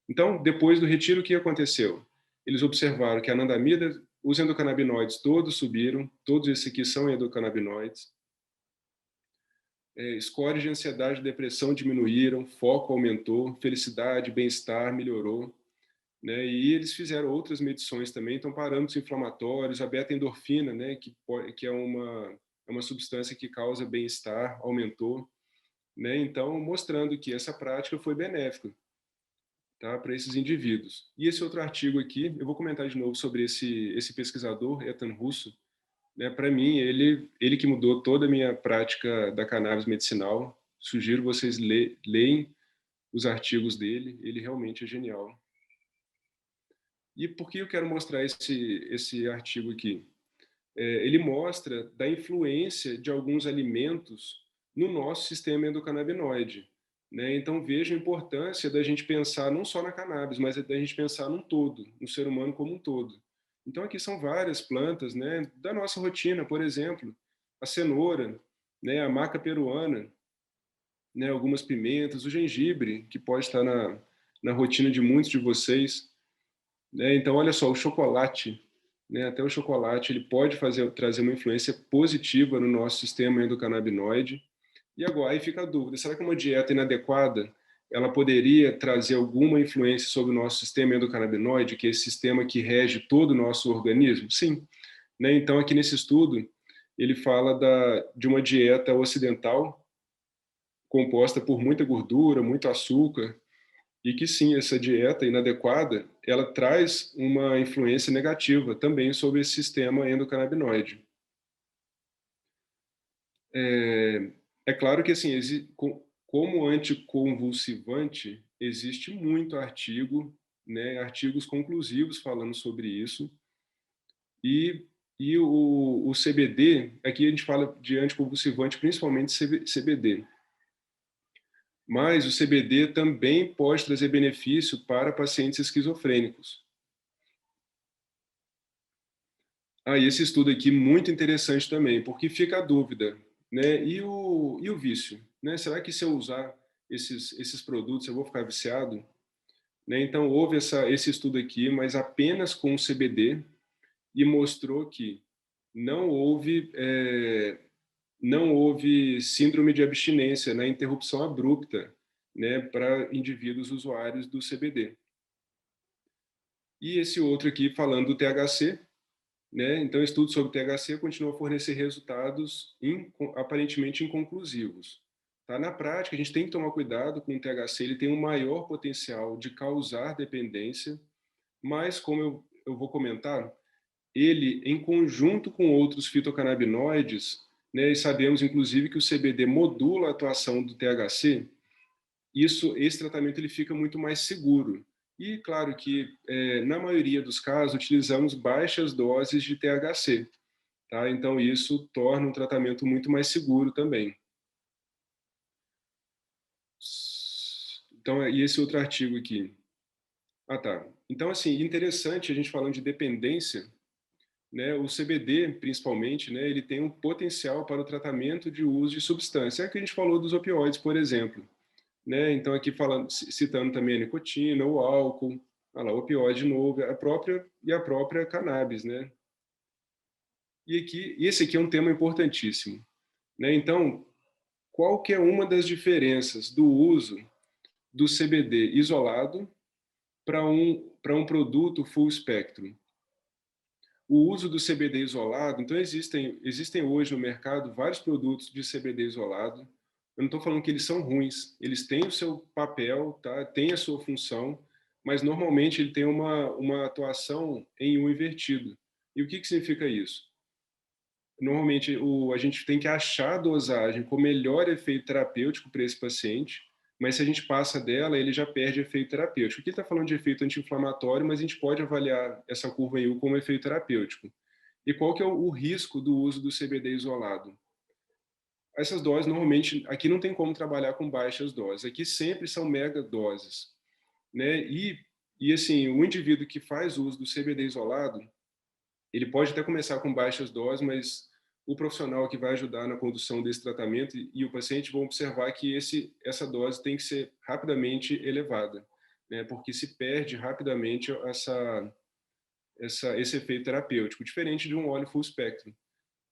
Então, depois do retiro, o que aconteceu? Eles observaram que a anandamida, os endocannabinoides todos subiram, todos esses aqui são endocannabinoides. Scores de ansiedade e depressão diminuíram, foco aumentou, felicidade, bem-estar melhorou. Né? E eles fizeram outras medições também, então parâmetros inflamatórios, a beta-endorfina, né, que é uma substância que causa bem-estar, aumentou. Né? Então, mostrando que essa prática foi benéfica, tá, para esses indivíduos. E esse outro artigo aqui, eu vou comentar de novo sobre esse pesquisador, Ethan Russo. Né? Para mim, ele que mudou toda a minha prática da cannabis medicinal. Sugiro vocês leem os artigos dele, ele realmente é genial. E por que eu quero mostrar esse artigo aqui? Ele mostra da influência de alguns alimentos no nosso sistema endocannabinoide. Né? Então, veja a importância da gente pensar não só na cannabis, mas da gente pensar num todo, no ser humano como um todo. Então, aqui são várias plantas, né, da nossa rotina, por exemplo, a cenoura, né, a maca peruana, né, algumas pimentas, o gengibre, que pode estar na rotina de muitos de vocês. Né? Então, olha só, o chocolate, né? Até o chocolate, ele pode trazer uma influência positiva no nosso sistema endocannabinoide. E agora, aí fica a dúvida, será que uma dieta inadequada, ela poderia trazer alguma influência sobre o nosso sistema endocannabinoide, que é esse sistema que rege todo o nosso organismo? Sim. Né? Então, aqui nesse estudo, ele fala de uma dieta ocidental, composta por muita gordura, muito açúcar, e que sim, essa dieta inadequada, ela traz uma influência negativa também sobre esse sistema endocannabinoide. É claro que assim, como anticonvulsivante, existe muito artigo, né, artigos conclusivos falando sobre isso, e, o CBD, aqui a gente fala de anticonvulsivante, principalmente CBD, mas o CBD também pode trazer benefício para pacientes esquizofrênicos. E esse estudo aqui muito interessante também, porque fica a dúvida, né? E o vício, né? Será que se eu usar esses produtos eu vou ficar viciado? Né? Então houve esse estudo aqui, mas apenas com CBD, e mostrou que não houve não houve síndrome de abstinência na interrupção abrupta, né? Para indivíduos usuários do CBD. E esse outro aqui falando do THC. Né? Então, estudos sobre THC continuam a fornecer resultados aparentemente inconclusivos. Tá? Na prática, a gente tem que tomar cuidado com o THC, ele tem um maior potencial de causar dependência, mas, como eu vou comentar, ele, em conjunto com outros fitocannabinoides, né, e sabemos, inclusive, que o CBD modula a atuação do THC, esse tratamento ele fica muito mais seguro. E claro que, na maioria dos casos, utilizamos baixas doses de THC. Tá? Então, isso torna um tratamento muito mais seguro também. Então, e esse outro artigo aqui? Tá. Então, assim, interessante a gente falando de dependência, né? O CBD, principalmente, né? Ele tem um potencial para o tratamento de uso de substância. É que a gente falou dos opioides, por exemplo. né? Então aqui falando, citando também a nicotina, o álcool, olha lá, o opioide de novo, a própria cannabis, né? E esse aqui é um tema importantíssimo, né? Então, qual que é uma das diferenças do uso do CBD isolado para um produto full spectrum? O uso do CBD isolado, então existem hoje no mercado vários produtos de CBD isolado. Eu não estou falando que eles são ruins, eles têm o seu papel, tá? Tem a sua função, mas normalmente ele tem uma atuação em U invertido. E o que significa isso? Normalmente a gente tem que achar a dosagem com melhor efeito terapêutico para esse paciente, mas se a gente passa dela, ele já perde efeito terapêutico. Aqui está falando de efeito anti-inflamatório, mas a gente pode avaliar essa curva em U como efeito terapêutico. E qual que é o risco do uso do CBD isolado? Essas doses, normalmente, aqui não tem como trabalhar com baixas doses. Aqui sempre são mega doses, né? E assim, o indivíduo que faz uso do CBD isolado, ele pode até começar com baixas doses, mas o profissional que vai ajudar na condução desse tratamento e o paciente vão observar que essa dose tem que ser rapidamente elevada, né? Porque se perde rapidamente esse efeito terapêutico, diferente de um óleo full spectrum,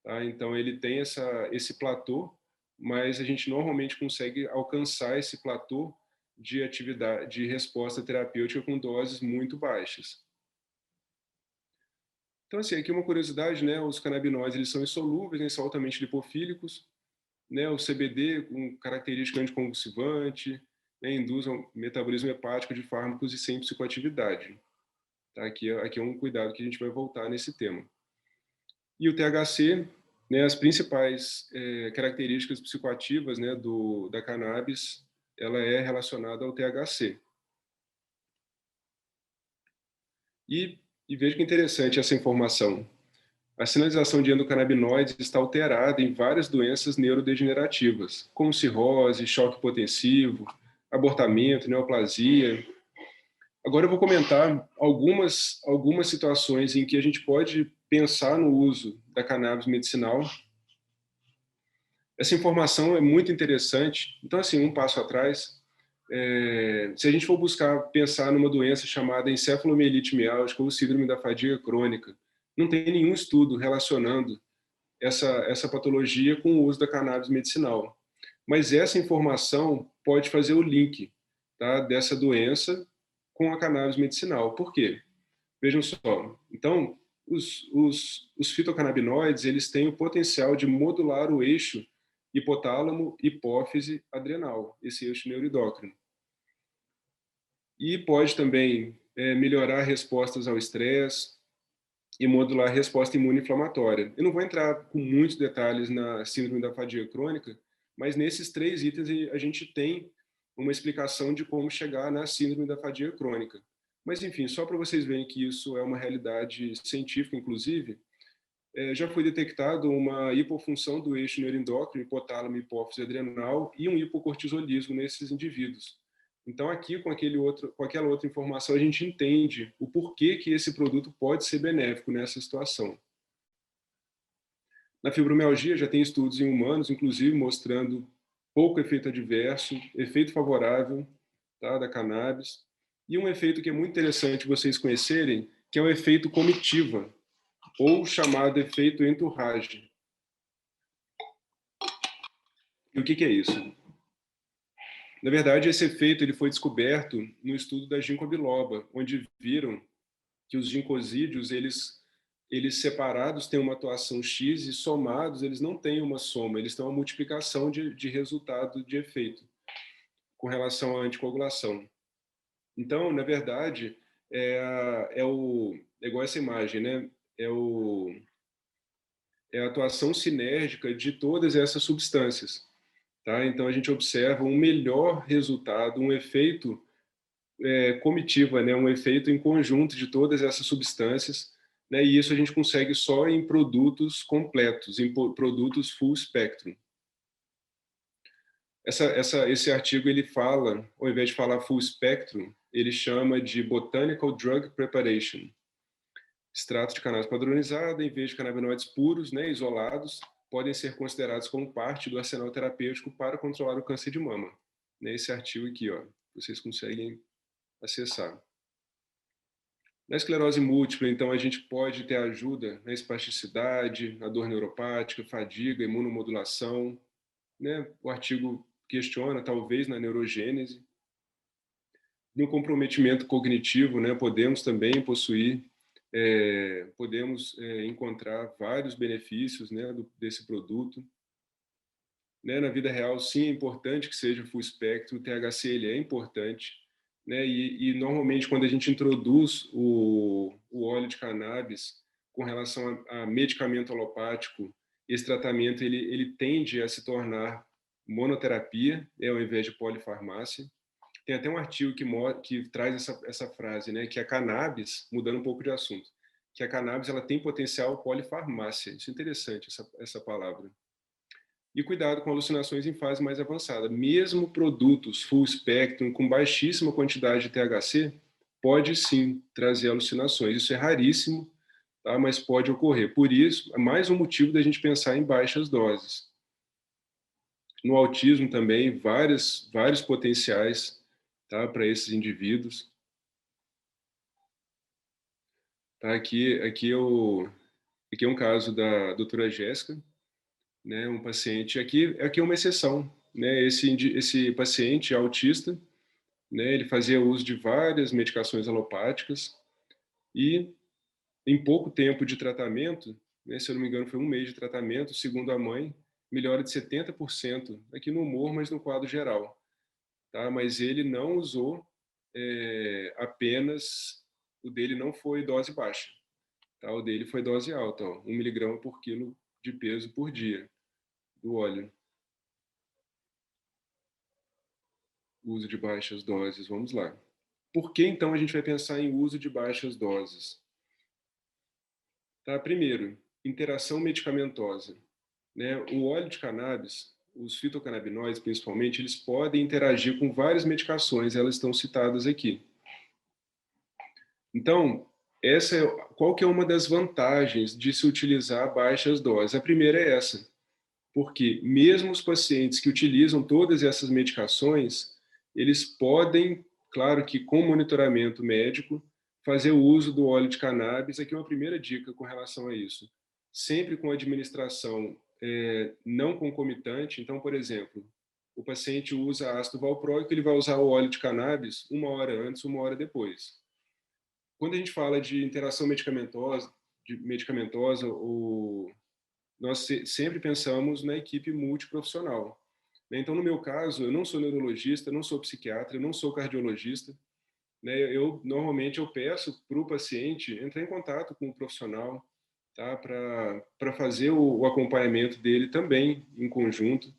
tá? Então ele tem esse platô, mas a gente normalmente consegue alcançar esse platô de atividade, de resposta terapêutica com doses muito baixas. Então, assim, aqui uma curiosidade, né? Os canabinoides, eles são insolúveis, né? São altamente lipofílicos, né? O CBD, com característica anticonvulsivante, né? Induz um metabolismo hepático de fármacos e sem psicoatividade. Tá? Aqui é um cuidado que a gente vai voltar nesse tema. E o THC, né? As principais características psicoativas, né? Da cannabis, ela é relacionada ao THC. E veja que interessante essa informação. A sinalização de endocannabinoides está alterada em várias doenças neurodegenerativas, como cirrose, choque hipotensivo, abortamento, neoplasia. Agora eu vou comentar algumas situações em que a gente pode pensar no uso da cannabis medicinal. Essa informação é muito interessante. Então, assim, um passo atrás, se a gente for buscar pensar numa doença chamada encefalomielite miálgica ou síndrome da fadiga crônica, não tem nenhum estudo relacionando essa patologia com o uso da cannabis medicinal. Mas essa informação pode fazer o link, tá, dessa doença com a cannabis medicinal. Por quê? Vejam só. Então, os fitocannabinoides, eles têm o potencial de modular o eixo hipotálamo, hipófise, adrenal, esse eixo neuroendócrino. E pode também melhorar respostas ao estresse, e modular a resposta imune-inflamatória. Eu não vou entrar com muitos detalhes na síndrome da fadiga crônica, mas nesses 3 itens a gente tem uma explicação de como chegar na síndrome da fadiga crônica. Mas, enfim, só para vocês verem que isso é uma realidade científica, inclusive, já foi detectado uma hipofunção do eixo neuroendócrino, hipotálamo, hipófise adrenal e um hipocortisolismo nesses indivíduos. Então, aqui, com aquela outra informação, a gente entende o porquê que esse produto pode ser benéfico nessa situação. Na fibromialgia, já tem estudos em humanos, inclusive, mostrando pouco efeito adverso, efeito favorável, tá, da cannabis, e um efeito que é muito interessante vocês conhecerem, que é o efeito comitiva, ou chamado efeito entourage. E o que é isso? Na verdade, esse efeito ele foi descoberto no estudo da ginkgo biloba, onde viram que os ginkgosídeos, eles separados têm uma atuação X e somados eles não têm uma soma, eles têm uma multiplicação de resultado de efeito com relação à anticoagulação. Então, na verdade, é igual essa imagem, né? É a atuação sinérgica de todas essas substâncias. Tá? Então, a gente observa um melhor resultado, um efeito comitiva, né? Um efeito em conjunto de todas essas substâncias, né? E isso a gente consegue só em produtos completos, em produtos full spectrum. Esse artigo ele fala, ao invés de falar full spectrum, ele chama de Botanical Drug Preparation. Extrato de cannabis padronizada, em vez de canabinoides puros, né, isolados, podem ser considerados como parte do arsenal terapêutico para controlar o câncer de mama. né, esse artigo aqui, ó, vocês conseguem acessar. Na esclerose múltipla, então, a gente pode ter ajuda na espasticidade, na dor neuropática, fadiga, imunomodulação, né? O artigo questiona, talvez, na neurogênese. No comprometimento cognitivo, né, podemos também possuir, podemos encontrar vários benefícios, né, desse produto. Né, na vida real, sim, é importante que seja full espectro, o THC ele é importante, né, e normalmente quando a gente introduz o óleo de cannabis com relação a medicamento alopático, esse tratamento ele tende a se tornar monoterapia, ao invés de polifarmácia. Tem até um artigo que traz essa frase, né, que a cannabis, mudando um pouco de assunto, que a cannabis ela tem potencial polifarmácia. Isso é interessante, essa palavra. E cuidado com alucinações em fase mais avançada. Mesmo produtos full spectrum com baixíssima quantidade de THC, pode sim trazer alucinações. Isso é raríssimo, tá? Mas pode ocorrer. Por isso, é mais um motivo da gente pensar em baixas doses. No autismo também, vários potenciais, tá, para esses indivíduos. Tá, aqui é um caso da doutora Jéssica, né, um paciente, aqui é uma exceção, né, esse paciente autista, né, ele fazia uso de várias medicações alopáticas e em pouco tempo de tratamento, né, se eu não me engano foi 1 mês de tratamento, segundo a mãe, melhora de 70% aqui no humor, mas no quadro geral, tá? Mas ele não usou apenas, o dele não foi dose baixa, tá? O dele foi dose alta, ó, 1 miligrama por quilo de peso por dia do óleo. Uso de baixas doses, vamos lá. Por que então a gente vai pensar em uso de baixas doses? Tá? Primeiro, interação medicamentosa, né? O óleo de cannabis, os fitocannabinoides principalmente, eles podem interagir com várias medicações, elas estão citadas aqui. Então, qual que é uma das vantagens de se utilizar baixas doses? A primeira é essa, porque mesmo os pacientes que utilizam todas essas medicações, eles podem, claro que com monitoramento médico, fazer o uso do óleo de cannabis. Aqui é uma primeira dica com relação a isso. Sempre com administração não concomitante. Então, por exemplo, o paciente usa ácido valproico, ele vai usar o óleo de cannabis 1 hora antes, 1 hora depois. Quando a gente fala de interação medicamentosa, nós sempre pensamos na equipe multiprofissional. Então, no meu caso, eu não sou neurologista, não sou psiquiatra, não sou cardiologista. Normalmente eu peço para o paciente entrar em contato com o profissional, tá, para fazer o acompanhamento dele também em conjunto,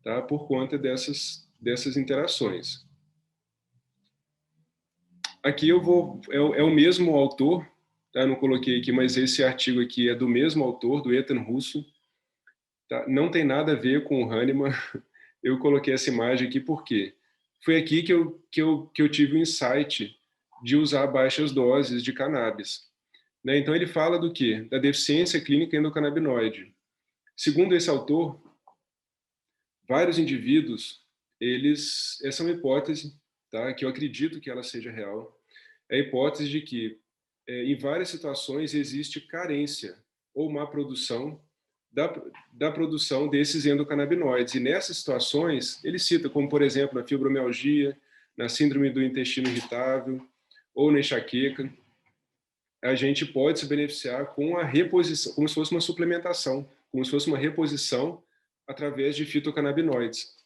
tá, por conta dessas interações. Aqui é o mesmo autor, tá? Não coloquei aqui, mas esse artigo aqui é do mesmo autor, do Ethan Russo. Tá? Não tem nada a ver com o Hahnemann. Eu coloquei essa imagem aqui porque foi aqui que eu tive o insight de usar baixas doses de cannabis. Né? Então ele fala do quê? Da deficiência clínica endocannabinoide. Segundo esse autor, vários indivíduos, essa é uma hipótese, tá? Que eu acredito que ela seja real, é a hipótese de que em várias situações existe carência ou má produção da produção desses endocannabinoides. E nessas situações, ele cita como, por exemplo, na fibromialgia, na síndrome do intestino irritável ou na enxaqueca, a gente pode se beneficiar com a reposição, como se fosse uma suplementação, como se fosse uma reposição através de fitocannabinoides.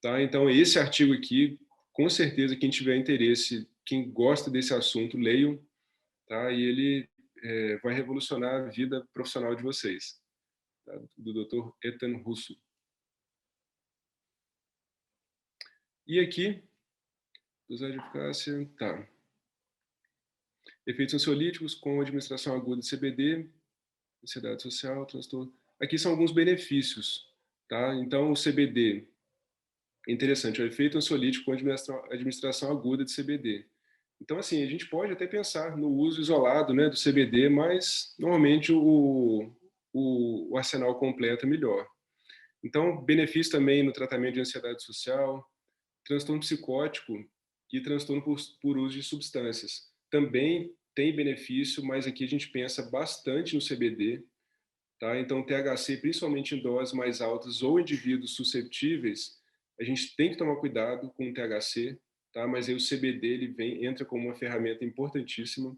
Tá? Então, esse artigo aqui, com certeza, quem tiver interesse, quem gosta desse assunto, leiam, tá? E ele vai revolucionar a vida profissional de vocês. Tá? Do Dr. Ethan Russo. E aqui, dosagem de eficácia, tá. Efeitos ansiolíticos com administração aguda de CBD, ansiedade social, transtorno. Aqui são alguns benefícios, tá? Então, o CBD, interessante, o efeito ansiolítico com administração aguda de CBD. Então, assim, a gente pode até pensar no uso isolado, né, do CBD, mas normalmente o arsenal completo é melhor. Então, benefício também no tratamento de ansiedade social, transtorno psicótico e transtorno por uso de substâncias. Também tem benefício, mas aqui a gente pensa bastante no CBD, tá? Então, THC, principalmente em doses mais altas ou indivíduos susceptíveis, a gente tem que tomar cuidado com o THC, tá? Mas aí o CBD entra como uma ferramenta importantíssima.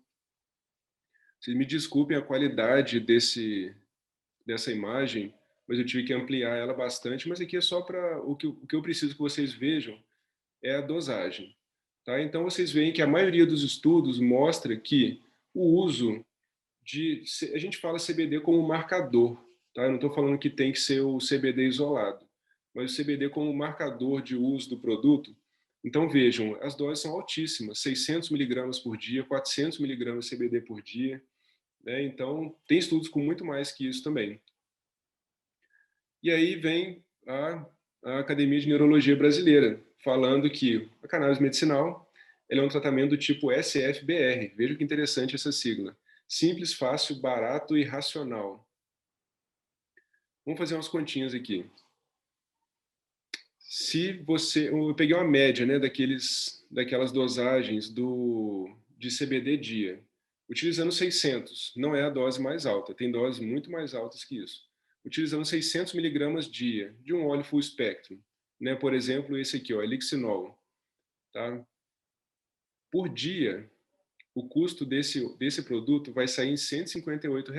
Vocês me desculpem a qualidade dessa imagem, mas eu tive que ampliar ela bastante, mas aqui é só para o que eu preciso que vocês vejam é a dosagem. Tá? Então, vocês veem que a maioria dos estudos mostra que o uso a gente fala CBD como marcador, tá? Eu não estou falando que tem que ser o CBD isolado, mas o CBD como marcador de uso do produto. Então, vejam, as doses são altíssimas, 600 miligramas por dia, 400 miligramas de CBD por dia, né? Então, tem estudos com muito mais que isso também. E aí vem a Academia de Neurologia Brasileira, falando que a cannabis medicinal ela é um tratamento do tipo SFBR. Veja que interessante essa sigla. Simples, fácil, barato e racional. Vamos fazer umas continhas aqui. Eu peguei uma média, né, daquelas dosagens de CBD dia, utilizando 600, não é a dose mais alta, tem doses muito mais altas que isso. Utilizando 600 miligramas dia de um óleo full spectrum, né, por exemplo, esse aqui, ó, Elixinol, tá? Por dia, o custo desse produto vai sair em R$ 158,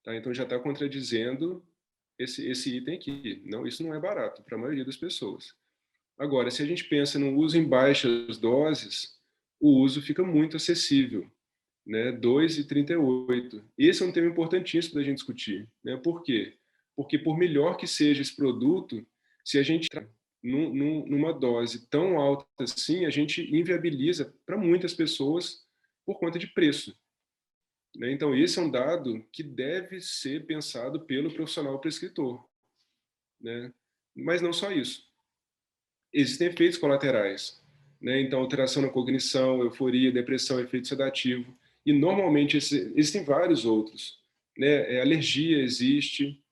tá? Então já está contradizendo esse item aqui. Não, isso não é barato para a maioria das pessoas. Agora, se a gente pensa no uso em baixas doses, o uso fica muito acessível, né? 2,38. Esse é um tema importantíssimo da gente discutir, né? Por quê? Porque por melhor que seja esse produto, se a gente numa dose tão alta assim, a gente inviabiliza para muitas pessoas por conta de preço, né? Então, esse é um dado que deve ser pensado pelo profissional prescritor, né? Mas não só isso. Existem efeitos colaterais, né? Então, alteração na cognição, euforia, depressão, efeito sedativo, e normalmente existem vários outros, né? Alergia existe,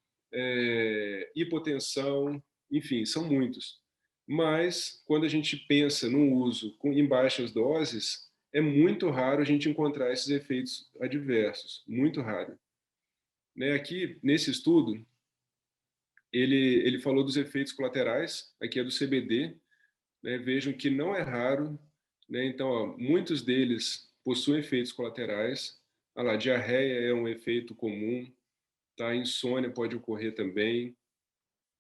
hipotensão, enfim, são muitos. Mas, quando a gente pensa no uso em baixas doses, é muito raro a gente encontrar esses efeitos adversos, muito raro. Né? Aqui, nesse estudo, ele falou dos efeitos colaterais, aqui é do CBD, né? Vejam que não é raro, né? Então, ó, muitos deles possuem efeitos colaterais. Ah lá, diarreia é um efeito comum, tá? Insônia pode ocorrer também.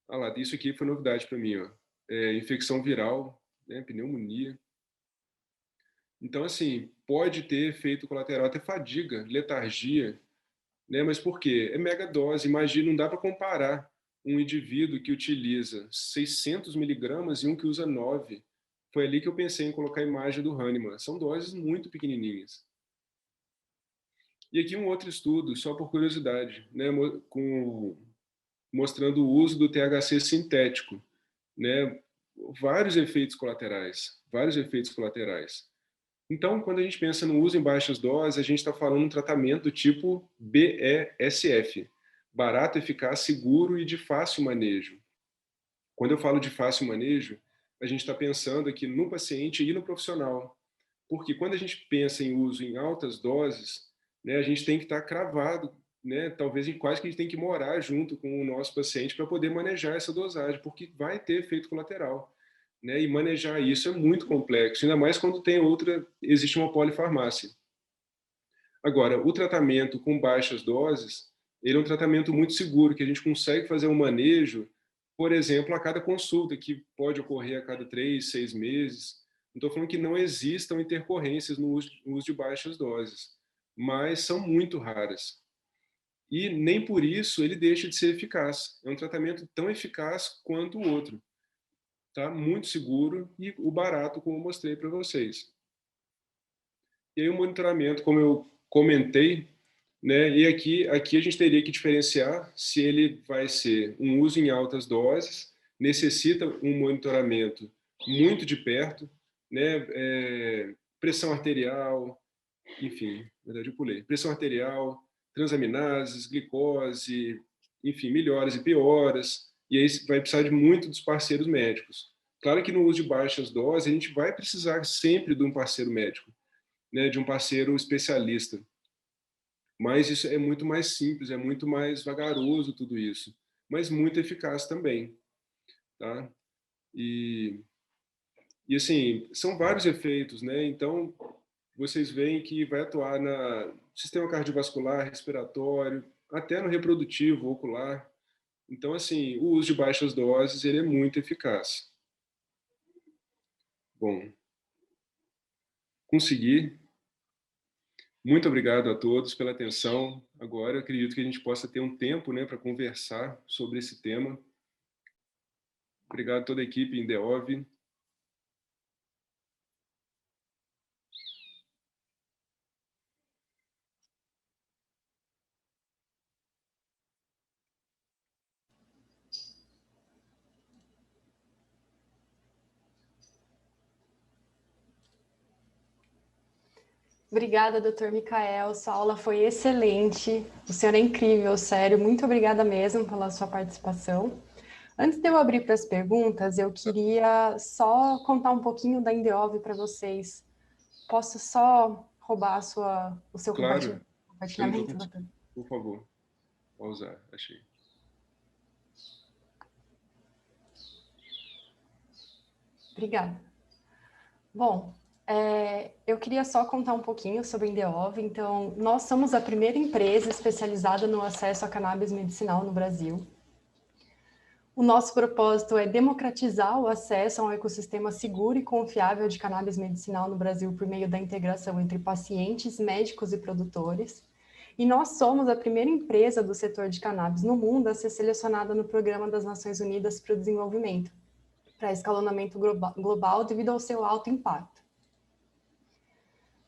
Ah lá, isso aqui foi novidade para mim, ó. Infecção viral, né? Pneumonia. Então, assim, pode ter efeito colateral, até fadiga, letargia, né? Mas por quê? É mega dose. Imagina, não dá para comparar um indivíduo que utiliza 600 miligramas e um que usa 9. Foi ali que eu pensei em colocar a imagem do Hahnemann. São doses muito pequenininhas. E aqui um outro estudo, só por curiosidade, né? Mostrando o uso do THC sintético, né? Vários efeitos colaterais, vários efeitos colaterais. Então, quando a gente pensa no uso em baixas doses, a gente está falando de um tratamento do tipo BESF, barato, eficaz, seguro e de fácil manejo. Quando eu falo de fácil manejo, a gente está pensando aqui no paciente e no profissional, porque quando a gente pensa em uso em altas doses, né, a gente tem que estar cravado, né, talvez quase que a gente tem que morar junto com o nosso paciente para poder manejar essa dosagem, porque vai ter efeito colateral. Né, e manejar isso é muito complexo, ainda mais quando existe uma polifarmácia. Agora, o tratamento com baixas doses, ele é um tratamento muito seguro, que a gente consegue fazer um manejo, por exemplo, a cada consulta, que pode ocorrer a cada 3, 6 meses. Não estou falando que não existam intercorrências no uso de baixas doses, mas são muito raras. E nem por isso ele deixa de ser eficaz. É um tratamento tão eficaz quanto o outro. Tá? Muito seguro e o barato, como eu mostrei para vocês. E aí o monitoramento, como eu comentei, né? E aqui a gente teria que diferenciar se ele vai ser um uso em altas doses, necessita um monitoramento muito de perto, né? Pressão arterial, enfim, na verdade eu pulei. Pressão arterial, transaminases, glicose, enfim, melhoras e pioras. E aí vai precisar de muito dos parceiros médicos. Claro que no uso de baixas doses, a gente vai precisar sempre de um parceiro médico, né, de um parceiro especialista, mas isso é muito mais simples, é muito mais vagaroso tudo isso, mas muito eficaz também, tá? E, e assim, são vários efeitos, né? Então, vocês veem que vai atuar no sistema cardiovascular, respiratório, até no reprodutivo, ocular. Então, assim, o uso de baixas doses, ele é muito eficaz. Bom, consegui. Muito obrigado a todos pela atenção. Agora, eu acredito que a gente possa ter um tempo, né, para conversar sobre esse tema. Obrigado a toda a equipe em Deov. Obrigada, doutor Micael. Sua aula foi excelente. O senhor é incrível, sério. Muito obrigada mesmo pela sua participação. Antes de eu abrir para as perguntas, eu queria só contar um pouquinho da Indeov para vocês. Posso só roubar o seu Claro, eu não estou compartilhamento, doutor? conseguindo. Por favor, pausar. Achei. Obrigada. Bom, eu queria só contar um pouquinho sobre a Indeov. Então, nós somos a primeira empresa especializada no acesso a cannabis medicinal no Brasil. O nosso propósito é democratizar o acesso a um ecossistema seguro e confiável de cannabis medicinal no Brasil por meio da integração entre pacientes, médicos e produtores. E nós somos a primeira empresa do setor de cannabis no mundo a ser selecionada no Programa das Nações Unidas para o Desenvolvimento, para escalonamento global devido ao seu alto impacto.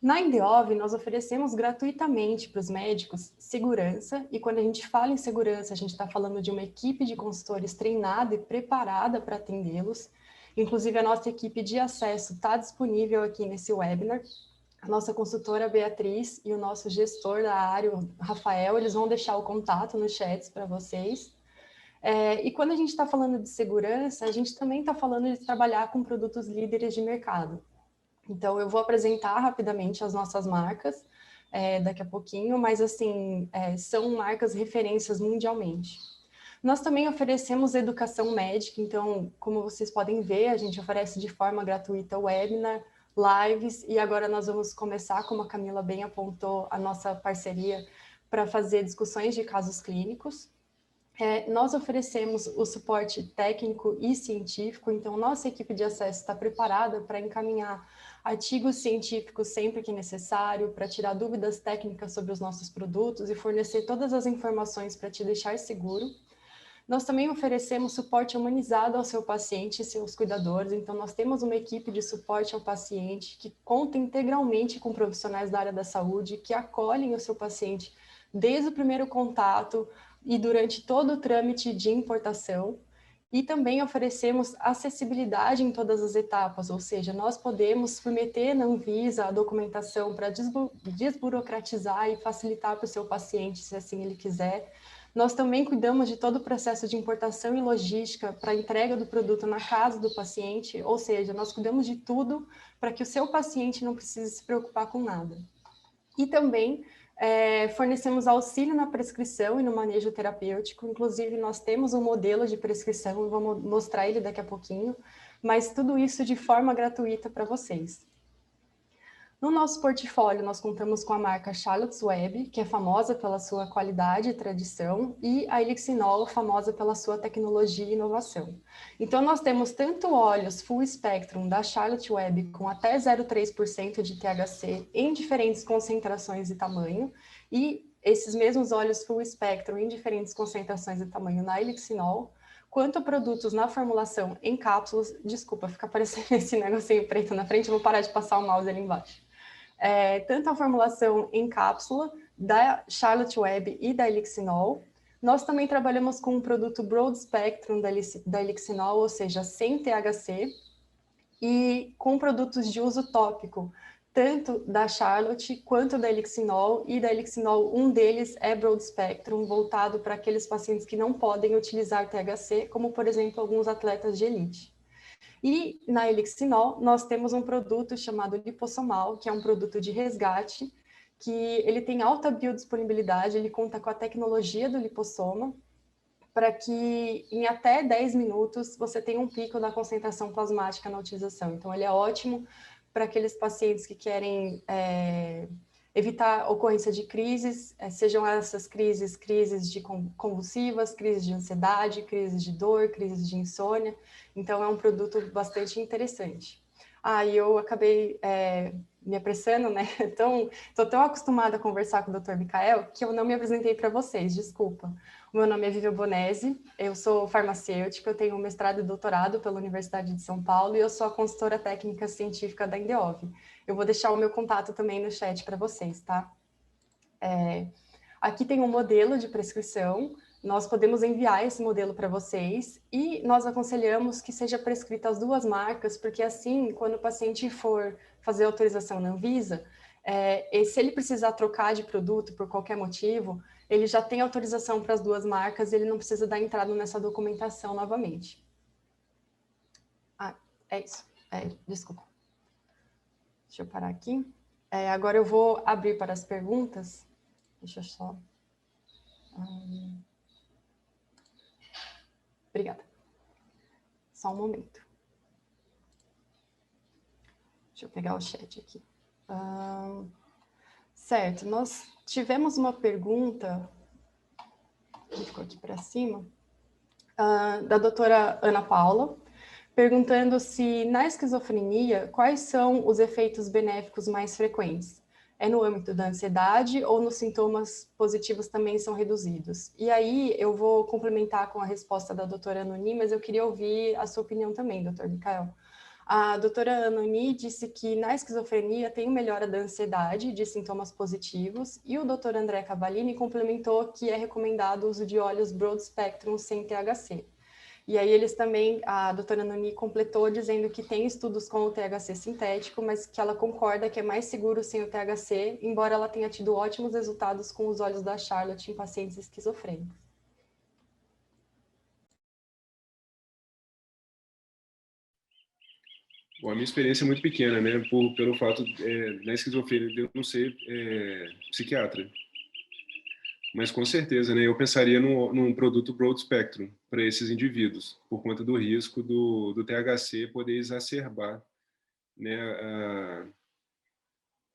Na Indeov, nós oferecemos gratuitamente para os médicos segurança, e quando a gente fala em segurança, a gente está falando de uma equipe de consultores treinada e preparada para atendê-los. Inclusive, a nossa equipe de acesso está disponível aqui nesse webinar. A nossa consultora Beatriz e o nosso gestor da área, o Rafael, eles vão deixar o contato nos chats para vocês. E quando a gente está falando de segurança, a gente também está falando de trabalhar com produtos líderes de mercado. Então, eu vou apresentar rapidamente as nossas marcas daqui a pouquinho, mas, assim, são marcas referências mundialmente. Nós também oferecemos educação médica, então, como vocês podem ver, a gente oferece de forma gratuita webinar, lives, e agora nós vamos começar, como a Camila bem apontou, a nossa parceria para fazer discussões de casos clínicos. Nós oferecemos o suporte técnico e científico, então nossa equipe de acesso está preparada para encaminhar artigos científicos sempre que necessário, para tirar dúvidas técnicas sobre os nossos produtos e fornecer todas as informações para te deixar seguro. Nós também oferecemos suporte humanizado ao seu paciente e seus cuidadores, então nós temos uma equipe de suporte ao paciente que conta integralmente com profissionais da área da saúde, que acolhem o seu paciente desde o primeiro contato e durante todo o trâmite de importação. E também oferecemos acessibilidade em todas as etapas, ou seja, nós podemos submeter na Anvisa a documentação para desburocratizar e facilitar para o seu paciente, se assim ele quiser. Nós também cuidamos de todo o processo de importação e logística para a entrega do produto na casa do paciente, ou seja, nós cuidamos de tudo para que o seu paciente não precise se preocupar com nada. E também fornecemos auxílio na prescrição e no manejo terapêutico, inclusive nós temos um modelo de prescrição, vamos mostrar ele daqui a pouquinho, mas tudo isso de forma gratuita para vocês. No nosso portfólio, nós contamos com a marca Charlotte's Web, que é famosa pela sua qualidade e tradição, e a Elixinol, famosa pela sua tecnologia e inovação. Então, nós temos tanto óleos Full Spectrum da Charlotte Web, com até 0,3% de THC, em diferentes concentrações e tamanho, e esses mesmos óleos Full Spectrum em diferentes concentrações e tamanho na Elixinol, quanto produtos na formulação em cápsulas. Desculpa, fica aparecendo esse negocinho preto na frente, eu vou parar de passar o mouse ali embaixo. Tanto a formulação em cápsula da Charlotte Web e da Elixinol. Nós também trabalhamos com um produto Broad Spectrum da Elixinol, ou seja, sem THC, e com produtos de uso tópico, tanto da Charlotte quanto da Elixinol, e da Elixinol, um deles é Broad Spectrum, voltado para aqueles pacientes que não podem utilizar THC, como, por exemplo, alguns atletas de elite. E na Elixinol, nós temos um produto chamado Liposomal, que é um produto de resgate, que ele tem alta biodisponibilidade, ele conta com a tecnologia do lipossoma, para que em até 10 minutos você tenha um pico da concentração plasmática na utilização. Então, ele é ótimo para aqueles pacientes que querem evitar a ocorrência de crises, sejam essas crises de convulsivas, crises de ansiedade, crises de dor, crises de insônia. Então, é um produto bastante interessante. E eu acabei me apressando, né? Estou tão acostumada a conversar com o Dr. Michael que eu não me apresentei para vocês, desculpa. O meu nome é Vivian Bonesi, eu sou farmacêutica, eu tenho mestrado e doutorado pela Universidade de São Paulo e eu sou a consultora técnica científica da Indeov. Eu vou deixar o meu contato também no chat para vocês, tá? Aqui tem um modelo de prescrição, nós podemos enviar esse modelo para vocês e nós aconselhamos que seja prescrita as duas marcas, porque assim, quando o paciente for fazer autorização na Anvisa, se ele precisar trocar de produto por qualquer motivo, ele já tem autorização para as duas marcas, ele não precisa dar entrada nessa documentação novamente. É isso. Desculpa. Deixa eu parar aqui. Agora eu vou abrir para as perguntas. Deixa eu só... Obrigada. Só um momento. Deixa eu pegar o chat aqui. Certo, nós tivemos uma pergunta, que ficou aqui para cima, da doutora Ana Paula, perguntando se na esquizofrenia, quais são os efeitos benéficos mais frequentes? É no âmbito da ansiedade ou nos sintomas positivos também são reduzidos? E aí eu vou complementar com a resposta da doutora Anoni, mas eu queria ouvir a sua opinião também, doutor Michael. A doutora Anoni disse que na esquizofrenia tem melhora da ansiedade, de sintomas positivos, e o doutor André Cavallini complementou que é recomendado o uso de óleos broad spectrum sem THC. E aí eles também, a doutora Anoni completou dizendo que tem estudos com o THC sintético, mas que ela concorda que é mais seguro sem o THC, embora ela tenha tido ótimos resultados com os óleos da Charlotte em pacientes esquizofrênicos. Bom, a minha experiência é muito pequena, né? Pelo fato, na esquizofrenia, de eu não ser psiquiatra. Mas com certeza, né? Eu pensaria num produto broad spectrum para esses indivíduos, por conta do risco do THC poder exacerbar, né,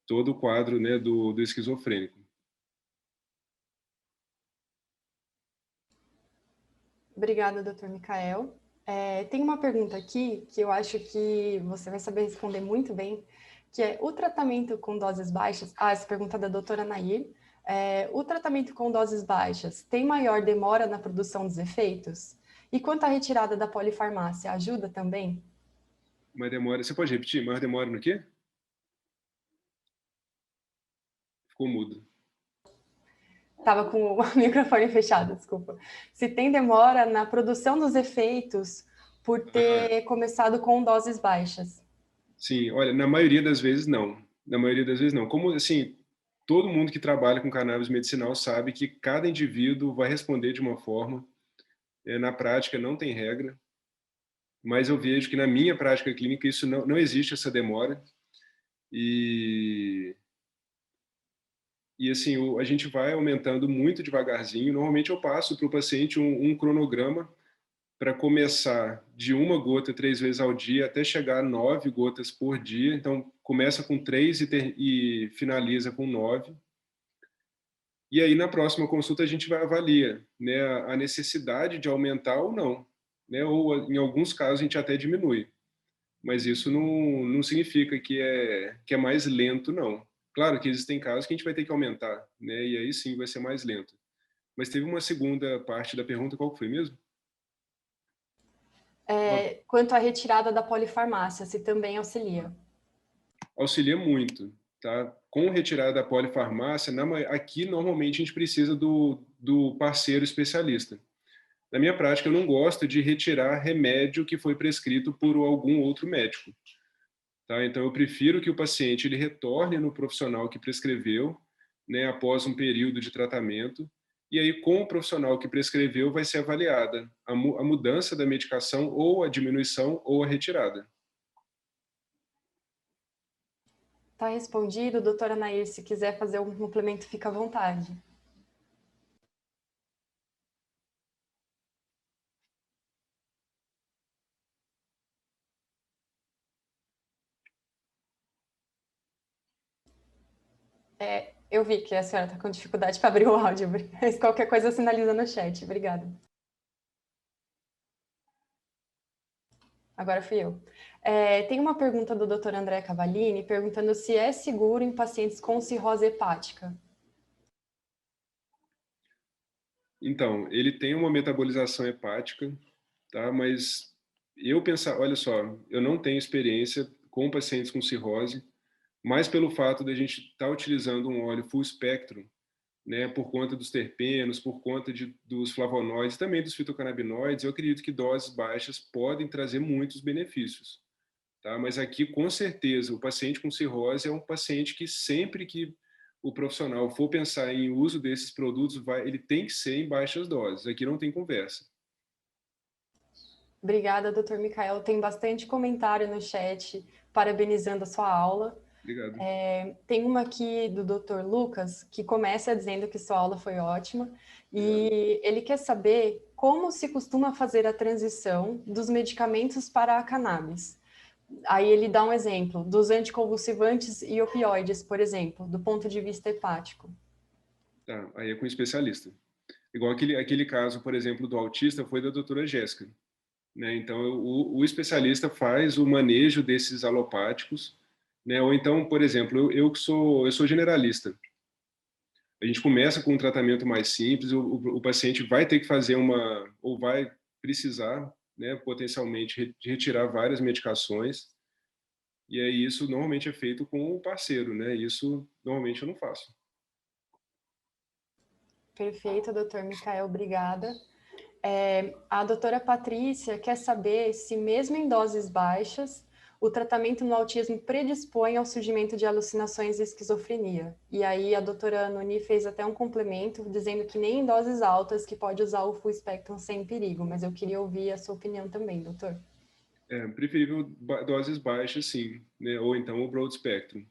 todo o quadro, né, do esquizofrênico. Obrigada, doutor Michael. Tem uma pergunta aqui que eu acho que você vai saber responder muito bem, que é o tratamento com doses baixas... essa pergunta é da doutora Nair. O tratamento com doses baixas tem maior demora na produção dos efeitos? E quanto à retirada da polifarmácia, ajuda também? Mas demora... Você pode repetir? Maior demora no quê? Ficou mudo. Estava com o microfone fechado, desculpa. Se tem demora na produção dos efeitos por ter começado com doses baixas. Sim, olha, na maioria das vezes não. Na maioria das vezes não. Como, assim, todo mundo que trabalha com cannabis medicinal sabe que cada indivíduo vai responder de uma forma. Na prática não tem regra, mas eu vejo que na minha prática clínica isso não existe essa demora. E assim, a gente vai aumentando muito devagarzinho. Normalmente eu passo para o paciente um cronograma para começar de 1 gota 3 vezes ao dia até chegar a 9 gotas por dia. Então, começa com 3 e finaliza com 9. E aí, na próxima consulta, a gente vai avaliar, né, a necessidade de aumentar ou não. Né? Ou, em alguns casos, a gente até diminui. Mas isso não significa que é mais lento, não. Claro que existem casos que a gente vai ter que aumentar, né? E aí sim vai ser mais lento. Mas teve uma segunda parte da pergunta, qual foi mesmo? Quanto à retirada da polifarmácia, se também auxilia? Auxilia muito, tá? Com retirada da polifarmácia, aqui normalmente a gente precisa do parceiro especialista. Na minha prática, eu não gosto de retirar remédio que foi prescrito por algum outro médico. Tá? Então, eu prefiro que o paciente ele retorne no profissional que prescreveu, né, após um período de tratamento, e aí com o profissional que prescreveu vai ser avaliada a mudança da medicação ou a diminuição ou a retirada. Tá respondido, doutora Nair, se quiser fazer um complemento, fica à vontade. Eu vi que a senhora está com dificuldade para abrir o áudio, mas qualquer coisa sinaliza no chat. Obrigada. Agora fui eu. Tem uma pergunta do Dr. André Cavallini, perguntando se é seguro em pacientes com cirrose hepática. Então, ele tem uma metabolização hepática, tá? Mas olha só, eu não tenho experiência com pacientes com cirrose, mas pelo fato de a gente estar utilizando um óleo full espectro, né, por conta dos terpenos, por conta dos flavonoides, também dos fitocannabinoides, eu acredito que doses baixas podem trazer muitos benefícios. Tá? Mas aqui, com certeza, o paciente com cirrose é um paciente que sempre que o profissional for pensar em uso desses produtos, ele tem que ser em baixas doses. Aqui não tem conversa. Obrigada, doutor Micael. Tem bastante comentário no chat parabenizando a sua aula. Obrigado. Tem uma aqui do Dr. Lucas, que começa dizendo que sua aula foi ótima, e ele quer saber como se costuma fazer a transição dos medicamentos para a cannabis. Aí ele dá um exemplo, dos anticonvulsivantes e opioides, por exemplo, do ponto de vista hepático. Tá, aí é com especialista. Igual aquele caso, por exemplo, do autista, foi da doutora Jéssica. Né? Então, o especialista faz o manejo desses alopáticos, né? Ou então, por exemplo, eu sou generalista. A gente começa com um tratamento mais simples, o paciente vai ter que fazer ou vai precisar, né, potencialmente, retirar várias medicações, e aí isso normalmente é feito com o parceiro, né? Isso normalmente eu não faço. Perfeito, doutor Micael, obrigada. A doutora Patrícia quer saber se, mesmo em doses baixas, o tratamento no autismo predispõe ao surgimento de alucinações e esquizofrenia. E aí a doutora Noni fez até um complemento, dizendo que nem em doses altas que pode usar o full spectrum sem perigo, mas eu queria ouvir a sua opinião também, doutor. Preferível doses baixas, sim, né? Ou então o broad spectrum.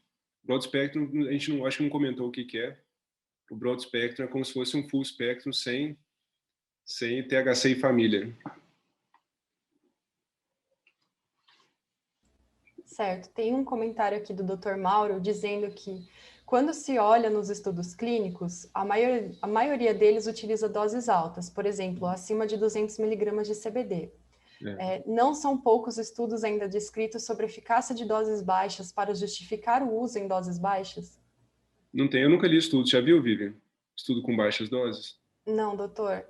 Broad spectrum, a gente acho que não comentou o que é. O broad spectrum é como se fosse um full spectrum sem THC e família. Certo. Tem um comentário aqui do Dr. Mauro dizendo que, quando se olha nos estudos clínicos, a maioria deles utiliza doses altas, por exemplo, acima de 200 miligramas de CBD. Não são poucos estudos ainda descritos sobre a eficácia de doses baixas para justificar o uso em doses baixas? Não tem, eu nunca li estudo. Já viu, Vivian? Estudo com baixas doses? Não, doutor.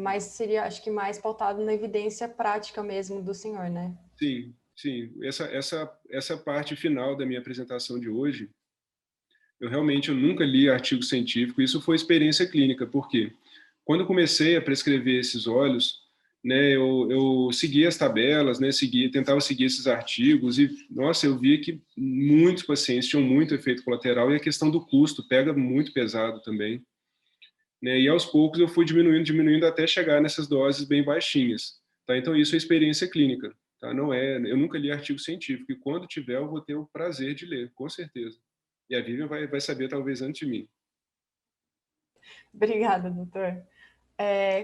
Mas seria, acho que, mais pautado na evidência prática mesmo do senhor, né? Sim, sim. Essa parte final da minha apresentação de hoje, eu nunca li artigo científico. Isso foi experiência clínica, porque quando eu comecei a prescrever esses óleos, né, eu seguia as tabelas, né, tentava seguir esses artigos e, nossa, eu via que muitos pacientes tinham muito efeito colateral e a questão do custo pega muito pesado também. Né, e aos poucos eu fui diminuindo até chegar nessas doses bem baixinhas. Tá? Então isso é experiência clínica. Tá? Não é, eu nunca li artigo científico e quando tiver eu vou ter o prazer de ler, com certeza. E a Vivian vai saber talvez antes de mim. Obrigada, doutor.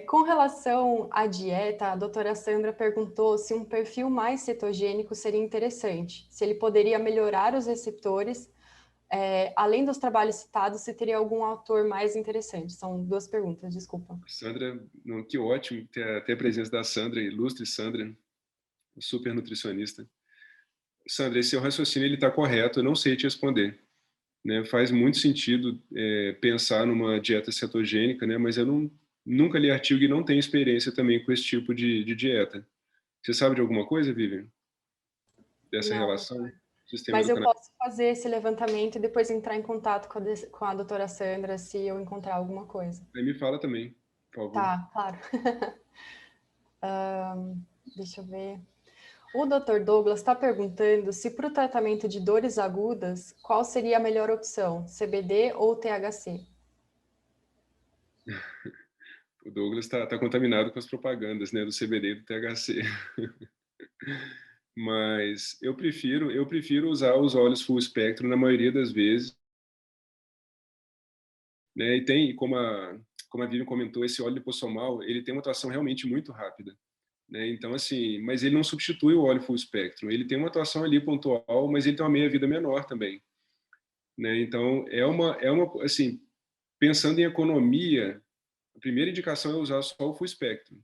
Com relação à dieta, a doutora Sandra perguntou se um perfil mais cetogênico seria interessante, se ele poderia melhorar os receptores, além dos trabalhos citados, se teria algum autor mais interessante. São duas perguntas, desculpa. Sandra, que ótimo ter a presença da Sandra, ilustre Sandra, super nutricionista. Sandra, esse seu raciocínio está correto, eu não sei te responder. Né? Faz muito sentido pensar numa dieta cetogênica, né? Mas eu nunca li artigo e não tenho experiência também com esse tipo de dieta. Você sabe de alguma coisa, Vivian? Dessa Não, relação? Sistema mas do eu cannabis? posso fazer esse levantamento e depois entrar em contato com a doutora Sandra se eu encontrar alguma coisa. Aí me fala também, por favor. Tá, claro. Deixa eu ver. O Dr. Douglas está perguntando se, para o tratamento de dores agudas, qual seria a melhor opção, CBD ou THC? O Douglas está contaminado com as propagandas, né, do CBD e do THC. Mas eu prefiro usar os óleos full espectro na maioria das vezes, né, e tem, como a Vivian comentou, esse óleo lipossomal, ele tem uma atuação realmente muito rápida, né, então assim, mas ele não substitui o óleo full espectro, ele tem uma atuação ali pontual, mas ele tem uma meia-vida menor também, né, então assim, pensando em economia, a primeira indicação é usar só o full espectro,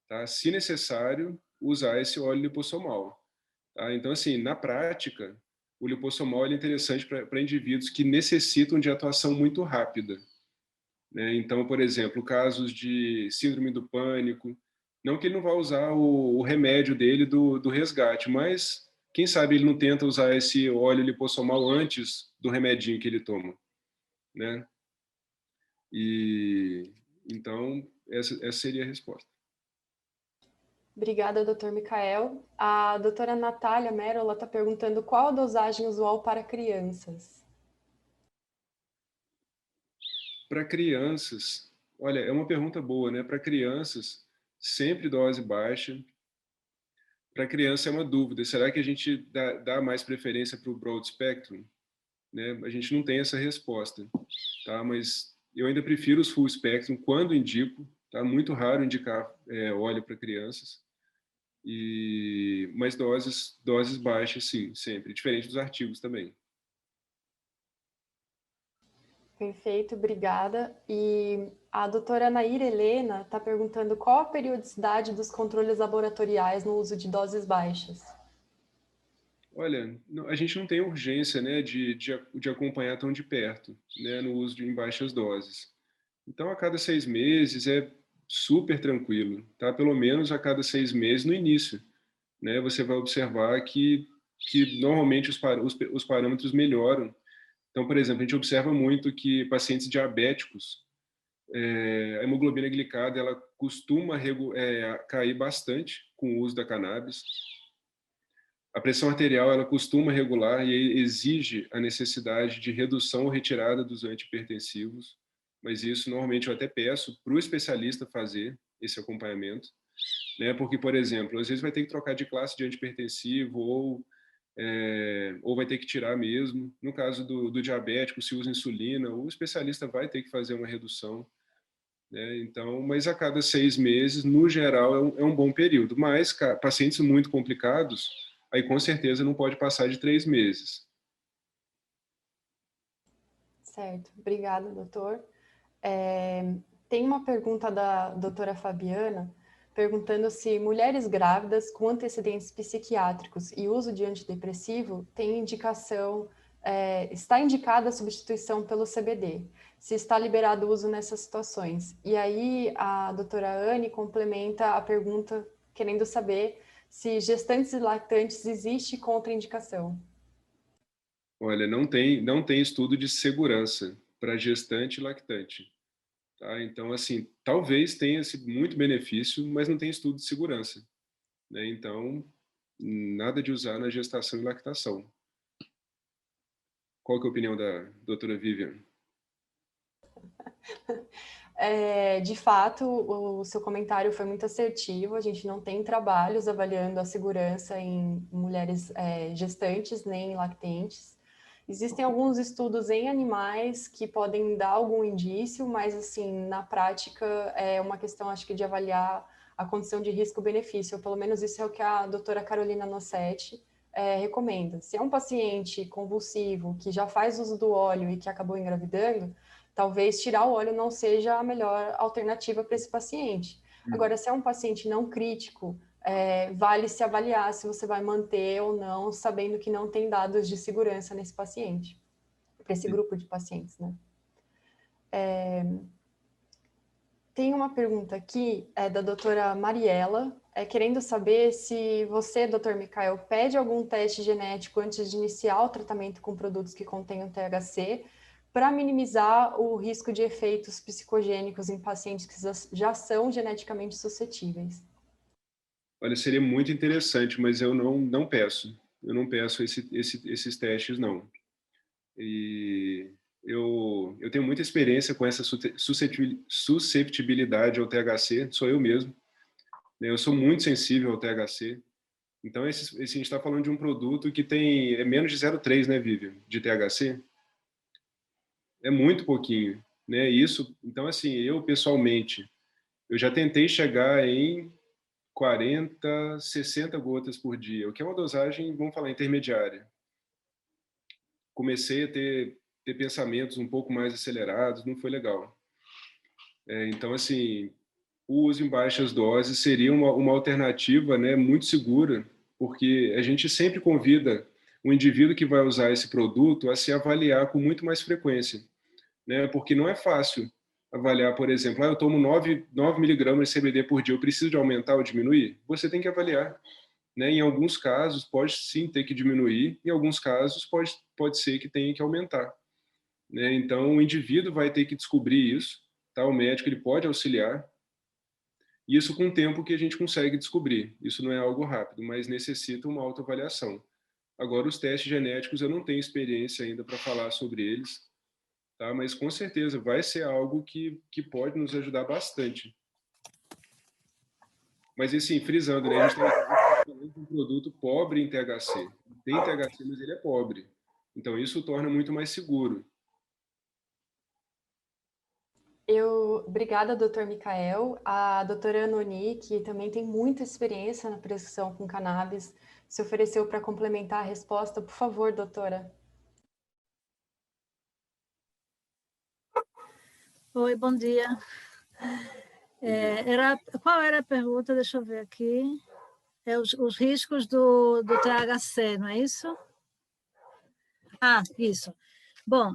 tá? Se necessário, usar esse óleo lipossomal, tá? Então, assim, na prática, o lipossomal é interessante para indivíduos que necessitam de atuação muito rápida, né? Então, por exemplo, casos de síndrome do pânico, não que ele não vá usar o remédio dele do resgate, mas quem sabe ele não tenta usar esse óleo lipossomal antes do remedinho que ele toma, né? E então essa seria a resposta. Obrigada, doutor Micael. A doutora Natália Merola está perguntando qual a dosagem usual para crianças. Para crianças, olha, é uma pergunta boa, né? Para crianças, sempre dose baixa. Para criança é uma dúvida, será que a gente dá mais preferência para o broad spectrum? Né? A gente não tem essa resposta, tá? Mas eu ainda prefiro os full spectrum quando indico, tá? Muito raro indicar óleo para crianças, mas doses baixas, sim, sempre, diferente dos artigos também. Perfeito, obrigada. E a doutora Naira Helena está perguntando qual a periodicidade dos controles laboratoriais no uso de doses baixas. Olha, a gente não tem urgência, né, de acompanhar tão de perto, né, no uso em baixas doses. Então, a cada 6 meses é super tranquilo, tá? Pelo menos a cada 6 meses no início, né? Você vai observar que normalmente os parâmetros melhoram. Então, por exemplo, a gente observa muito que pacientes diabéticos, a hemoglobina glicada, ela costuma cair bastante com o uso da cannabis. A pressão arterial, ela costuma regular e exige a necessidade de redução ou retirada dos antihipertensivos, mas isso normalmente eu até peço para o especialista fazer esse acompanhamento, né? Porque, por exemplo, às vezes vai ter que trocar de classe de antihipertensivo ou vai ter que tirar mesmo. No caso do diabético, se usa insulina, o especialista vai ter que fazer uma redução, né? Então, mas a cada 6 meses, no geral, é um bom período. Mas pacientes muito complicados, aí com certeza não pode passar de 3 meses. Certo, obrigada, doutor. Tem uma pergunta da doutora Fabiana, perguntando se mulheres grávidas com antecedentes psiquiátricos e uso de antidepressivo têm indicação, está indicada a substituição pelo CBD, se está liberado o uso nessas situações. E aí a doutora Anne complementa a pergunta querendo saber se gestantes e lactantes existe contraindicação. Olha, não tem estudo de segurança para gestante e lactante. Tá? Então, assim, talvez tenha muito benefício, mas não tem estudo de segurança, né? Então, nada de usar na gestação e lactação. Qual que é a opinião da doutora Vivian? De fato, o seu comentário foi muito assertivo. A gente não tem trabalhos avaliando a segurança em mulheres gestantes nem em lactentes. Existem alguns estudos em animais que podem dar algum indício, mas assim, na prática é uma questão, acho que, de avaliar a condição de risco-benefício. Ou pelo menos isso é o que a doutora Carolina Nossetti recomenda. Se é um paciente convulsivo que já faz uso do óleo e que acabou engravidando, talvez tirar o óleo não seja a melhor alternativa para esse paciente. Agora, se é um paciente não crítico, vale se avaliar se você vai manter ou não, sabendo que não tem dados de segurança nesse paciente, para esse grupo de pacientes, né? Tem uma pergunta aqui, da doutora Mariela, querendo saber se você, doutor Micael, pede algum teste genético antes de iniciar o tratamento com produtos que contenham THC, para minimizar o risco de efeitos psicogênicos em pacientes que já são geneticamente suscetíveis. Olha, seria muito interessante, mas eu não peço. Eu não peço esses testes, não. E eu tenho muita experiência com essa susceptibilidade ao THC, sou eu mesmo. Eu sou muito sensível ao THC. Então, a gente está falando de um produto que tem menos de 0,3, né, Vivian, de THC. É muito pouquinho, né? Isso, então, assim, eu pessoalmente, eu já tentei chegar em 40, 60 gotas por dia, o que é uma dosagem, vamos falar, intermediária. Comecei a ter pensamentos um pouco mais acelerados, não foi legal. Então, assim, o uso em baixas doses seria uma alternativa, né, muito segura, porque a gente sempre convida o indivíduo que vai usar esse produto a se avaliar com muito mais frequência, né, porque não é fácil avaliar, por exemplo, eu tomo 9 miligramas de CBD por dia, eu preciso de aumentar ou diminuir? Você tem que avaliar. Né? Em alguns casos, pode sim ter que diminuir, em alguns casos, pode ser que tenha que aumentar. Né? Então, o indivíduo vai ter que descobrir isso, tá? O médico ele pode auxiliar, isso com o tempo que a gente consegue descobrir. Isso não é algo rápido, mas necessita uma autoavaliação. Agora, os testes genéticos, eu não tenho experiência ainda para falar sobre eles, tá? Mas com certeza vai ser algo que pode nos ajudar bastante. Mas, assim, frisando, né? A gente está falando de um produto pobre em THC. Tem THC, mas ele é pobre. Então, isso o torna muito mais seguro. Obrigada, doutor Micael. A doutora Anoni, que também tem muita experiência na prescrição com cannabis, se ofereceu para complementar a resposta. Por favor, doutora. Oi, bom dia. Qual era a pergunta? Deixa eu ver aqui. Os riscos do THC, não é isso? Ah, isso. Bom,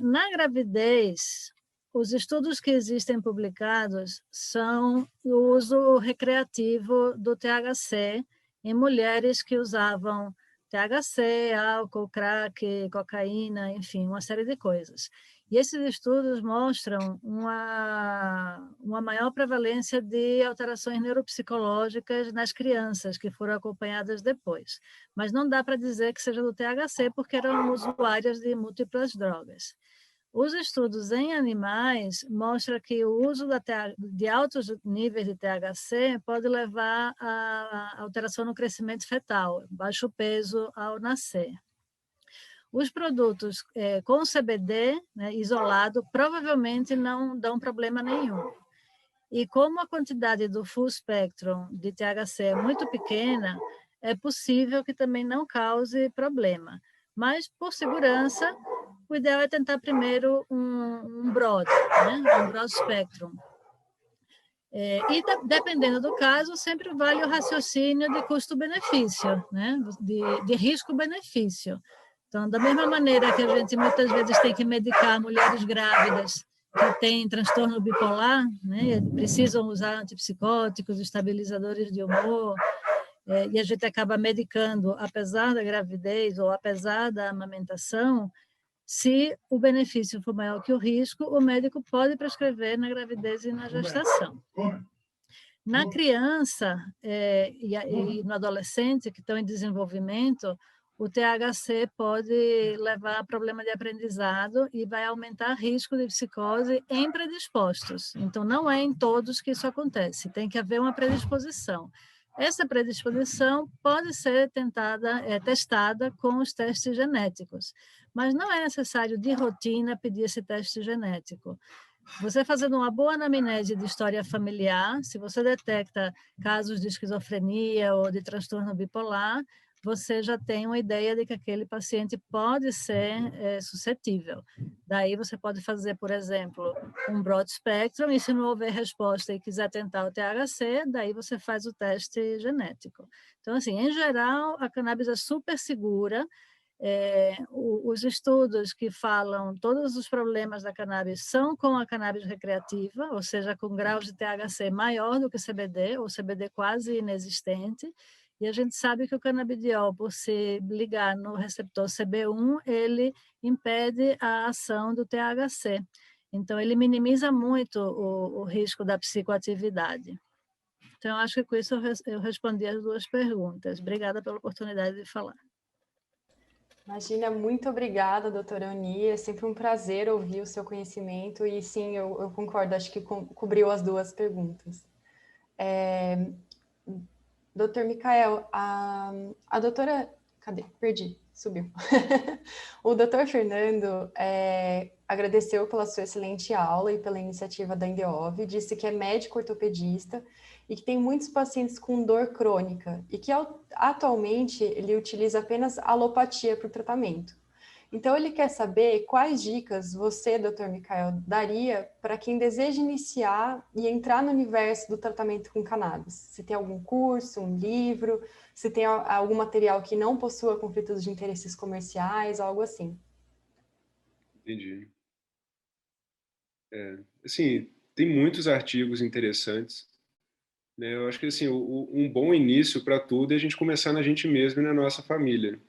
na gravidez, os estudos que existem publicados são o uso recreativo do THC em mulheres que usavam THC, álcool, crack, cocaína, enfim, uma série de coisas. E esses estudos mostram uma maior prevalência de alterações neuropsicológicas nas crianças que foram acompanhadas depois. Mas não dá para dizer que seja do THC, porque eram usuárias de múltiplas drogas. Os estudos em animais mostram que o uso de altos níveis de THC pode levar a alteração no crescimento fetal, baixo peso ao nascer. Os produtos com CBD, né, isolado, provavelmente não dão problema nenhum. E como a quantidade do full spectrum de THC é muito pequena, é possível que também não cause problema. Mas, por segurança, o ideal é tentar primeiro um broad, né, um broad spectrum. Dependendo do caso, sempre vale o raciocínio de custo-benefício, né, de risco-benefício. Então, da mesma maneira que a gente muitas vezes tem que medicar mulheres grávidas que têm transtorno bipolar, né, precisam usar antipsicóticos, estabilizadores de humor, e a gente acaba medicando, apesar da gravidez ou apesar da amamentação, se o benefício for maior que o risco, o médico pode prescrever na gravidez e na gestação. Na criança e no adolescente que estão em desenvolvimento, o THC pode levar a problema de aprendizado e vai aumentar risco de psicose em predispostos. Então, não é em todos que isso acontece, tem que haver uma predisposição. Essa predisposição pode ser testada com os testes genéticos, mas não é necessário, de rotina, pedir esse teste genético. Você fazendo uma boa anamnese de história familiar, se você detecta casos de esquizofrenia ou de transtorno bipolar, você já tem uma ideia de que aquele paciente pode ser suscetível. Daí você pode fazer, por exemplo, um broad spectrum, e se não houver resposta e quiser tentar o THC, daí você faz o teste genético. Então, assim, em geral, a cannabis é super segura. Os estudos que falam todos os problemas da cannabis são com a cannabis recreativa, ou seja, com graus de THC maior do que CBD, ou CBD quase inexistente. E a gente sabe que o canabidiol, por se ligar no receptor CB1, ele impede a ação do THC. Então, ele minimiza muito o risco da psicoatividade. Então, acho que com isso eu respondi as duas perguntas. Obrigada pela oportunidade de falar. Imagina, muito obrigada, doutora Oni. É sempre um prazer ouvir o seu conhecimento e sim, eu concordo, acho que cobriu as duas perguntas. Doutor Micael, a doutora... Cadê? Perdi, subiu. O doutor Fernando agradeceu pela sua excelente aula e pela iniciativa da Indeov, disse que é médico ortopedista e que tem muitos pacientes com dor crônica e que atualmente ele utiliza apenas alopatia para o tratamento. Então, ele quer saber quais dicas você, Dr. Micael, daria para quem deseja iniciar e entrar no universo do tratamento com cannabis. Se tem algum curso, um livro, se tem algum material que não possua conflitos de interesses comerciais, algo assim. Entendi. Assim, tem muitos artigos interessantes, né? Eu acho que assim, um bom início para tudo é a gente começar na gente mesmo e na nossa família,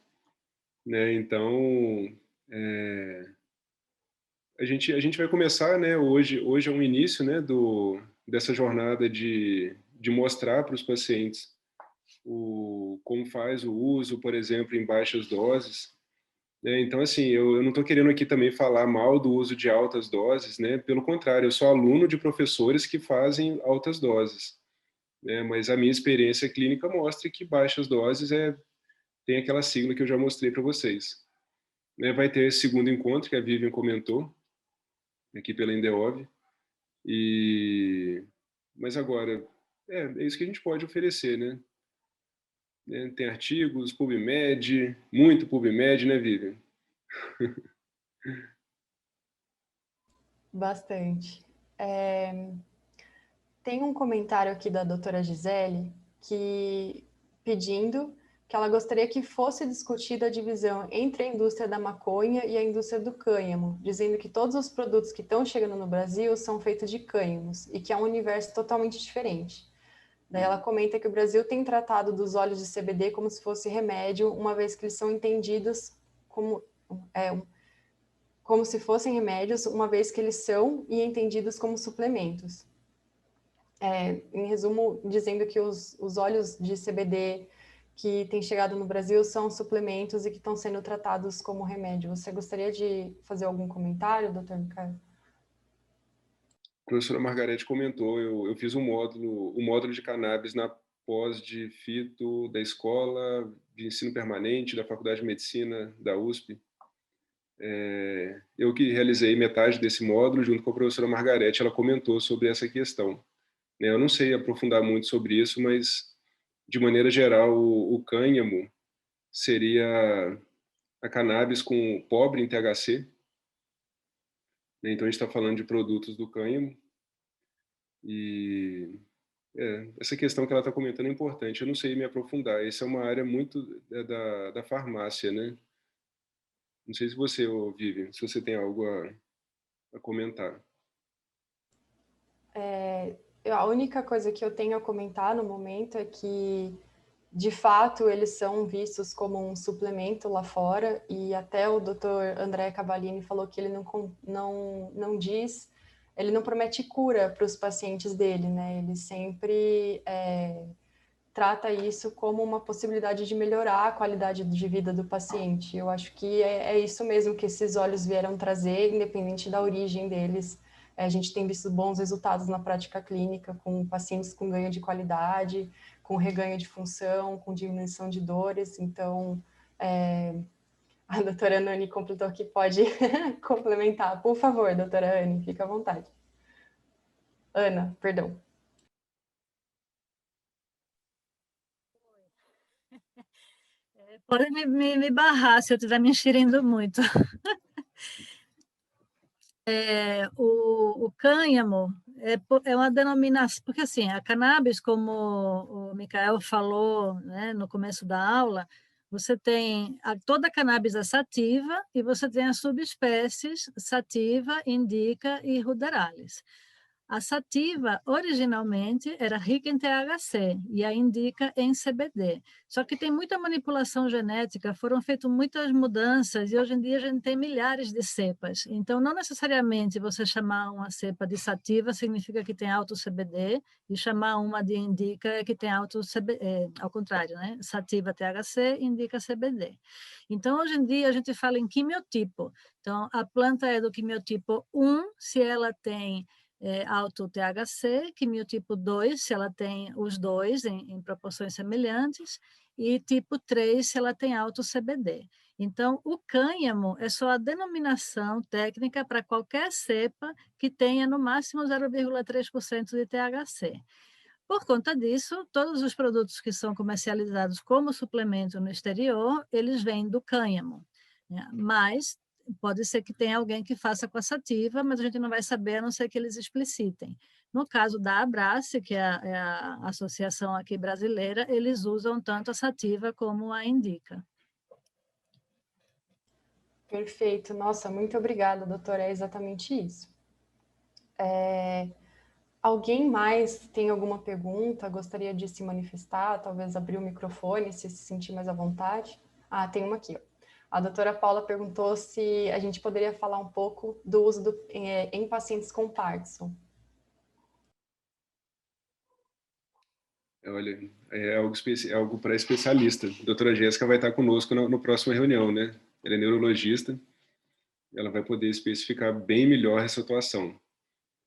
né? Então, a gente vai começar, né? Hoje é um início, né? Dessa jornada de mostrar para os pacientes como faz o uso, por exemplo, em baixas doses, né? Então, assim, eu não estou querendo aqui também falar mal do uso de altas doses, né? Pelo contrário, eu sou aluno de professores que fazem altas doses, né? Mas a minha experiência clínica mostra que baixas doses tem aquela sigla que eu já mostrei para vocês, né? Vai ter esse segundo encontro que a Vivian comentou aqui pela Indeov, mas agora é isso que a gente pode oferecer, né? Tem artigos, PubMed, muito PubMed, né, Vivian? Bastante. Tem um comentário aqui da doutora Gisele pedindo que ela gostaria que fosse discutida a divisão entre a indústria da maconha e a indústria do cânhamo, dizendo que todos os produtos que estão chegando no Brasil são feitos de cânhamos e que é um universo totalmente diferente. Daí ela comenta que o Brasil tem tratado dos óleos de CBD como se fosse remédio, uma vez que eles são entendidos como se fossem remédios, uma vez que eles são e entendidos como suplementos. Em resumo, dizendo que os óleos de CBD que têm chegado no Brasil são suplementos e que estão sendo tratados como remédio. Você gostaria de fazer algum comentário, doutor Micael? A professora Margarete comentou, eu fiz um módulo de cannabis na pós de fito da escola de ensino permanente da Faculdade de Medicina da USP. Eu que realizei metade desse módulo junto com a professora Margarete, ela comentou sobre essa questão. Eu não sei aprofundar muito sobre isso, mas de maneira geral o cânhamo seria a cannabis pobre em THC, né? Então a gente está falando de produtos do cânhamo e essa questão que ela está comentando é importante. Eu não sei me aprofundar. Essa é uma área muito da farmácia, né? Não sei se você, Vivian, se você tem algo a comentar. A única coisa que eu tenho a comentar no momento é que, de fato, eles são vistos como um suplemento lá fora, e até o Dr. André Cavallini falou que ele não diz, ele não promete cura para os pacientes dele, né? Ele sempre trata isso como uma possibilidade de melhorar a qualidade de vida do paciente. Eu acho que é isso mesmo que esses óleos vieram trazer, independente da origem deles. A gente tem visto bons resultados na prática clínica, com pacientes com ganho de qualidade, com reganho de função, com diminuição de dores. Então, a doutora Anani completou que pode complementar. Por favor, doutora Anne, fica à vontade. Ana, perdão. Pode me barrar se eu estiver me enxerindo muito. O cânhamo é uma denominação, porque assim, a cannabis, como o Micael falou, né, no começo da aula, você tem toda a cannabis é sativa e você tem as subespécies sativa, indica e ruderalis. A sativa, originalmente, era rica em THC e a indica em CBD. Só que tem muita manipulação genética, foram feitas muitas mudanças e hoje em dia a gente tem milhares de cepas. Então, não necessariamente você chamar uma cepa de sativa significa que tem alto CBD e chamar uma de indica é que tem alto CBD, ao contrário, né? Sativa THC, indica CBD. Então, hoje em dia a gente fala em quimiotipo. Então, a planta é do quimiotipo 1, se ela tem alto THC, quimiotipo 2, se ela tem os dois em proporções semelhantes, e tipo 3, se ela tem alto CBD. Então, o cânhamo é só a denominação técnica para qualquer cepa que tenha no máximo 0,3% de THC. Por conta disso, todos os produtos que são comercializados como suplemento no exterior, eles vêm do cânhamo, né? Mas pode ser que tenha alguém que faça com a sativa, mas a gente não vai saber a não ser que eles explicitem. No caso da Abrace, que é a associação aqui brasileira, eles usam tanto a sativa como a indica. Perfeito. Nossa, muito obrigada, doutora. É exatamente isso. Alguém mais tem alguma pergunta? Gostaria de se manifestar? Talvez abrir o microfone, se sentir mais à vontade? Ah, tem uma aqui, ó. A doutora Paula perguntou se a gente poderia falar um pouco do uso em pacientes com Parkinson. Olha, é algo para especialista. A doutora Jéssica vai estar conosco no próxima reunião, né? Ela é neurologista, ela vai poder especificar bem melhor essa atuação.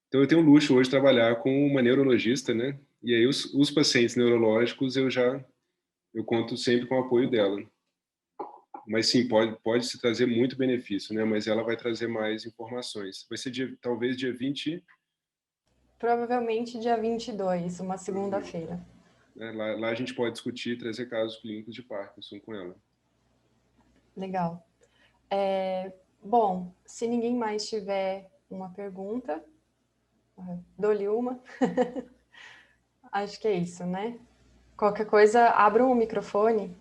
Então, eu tenho o luxo hoje de trabalhar com uma neurologista, né? E aí, os pacientes neurológicos, eu conto sempre com o apoio dela. Mas sim, pode se trazer muito benefício, né? Mas ela vai trazer mais informações. Vai ser talvez dia 20. Provavelmente dia 22, uma segunda-feira. Lá a gente pode discutir e trazer casos clínicos de Parkinson com ela. Legal. Bom, se ninguém mais tiver uma pergunta, dou-lhe uma. Acho que é isso, né? Qualquer coisa, abra o microfone.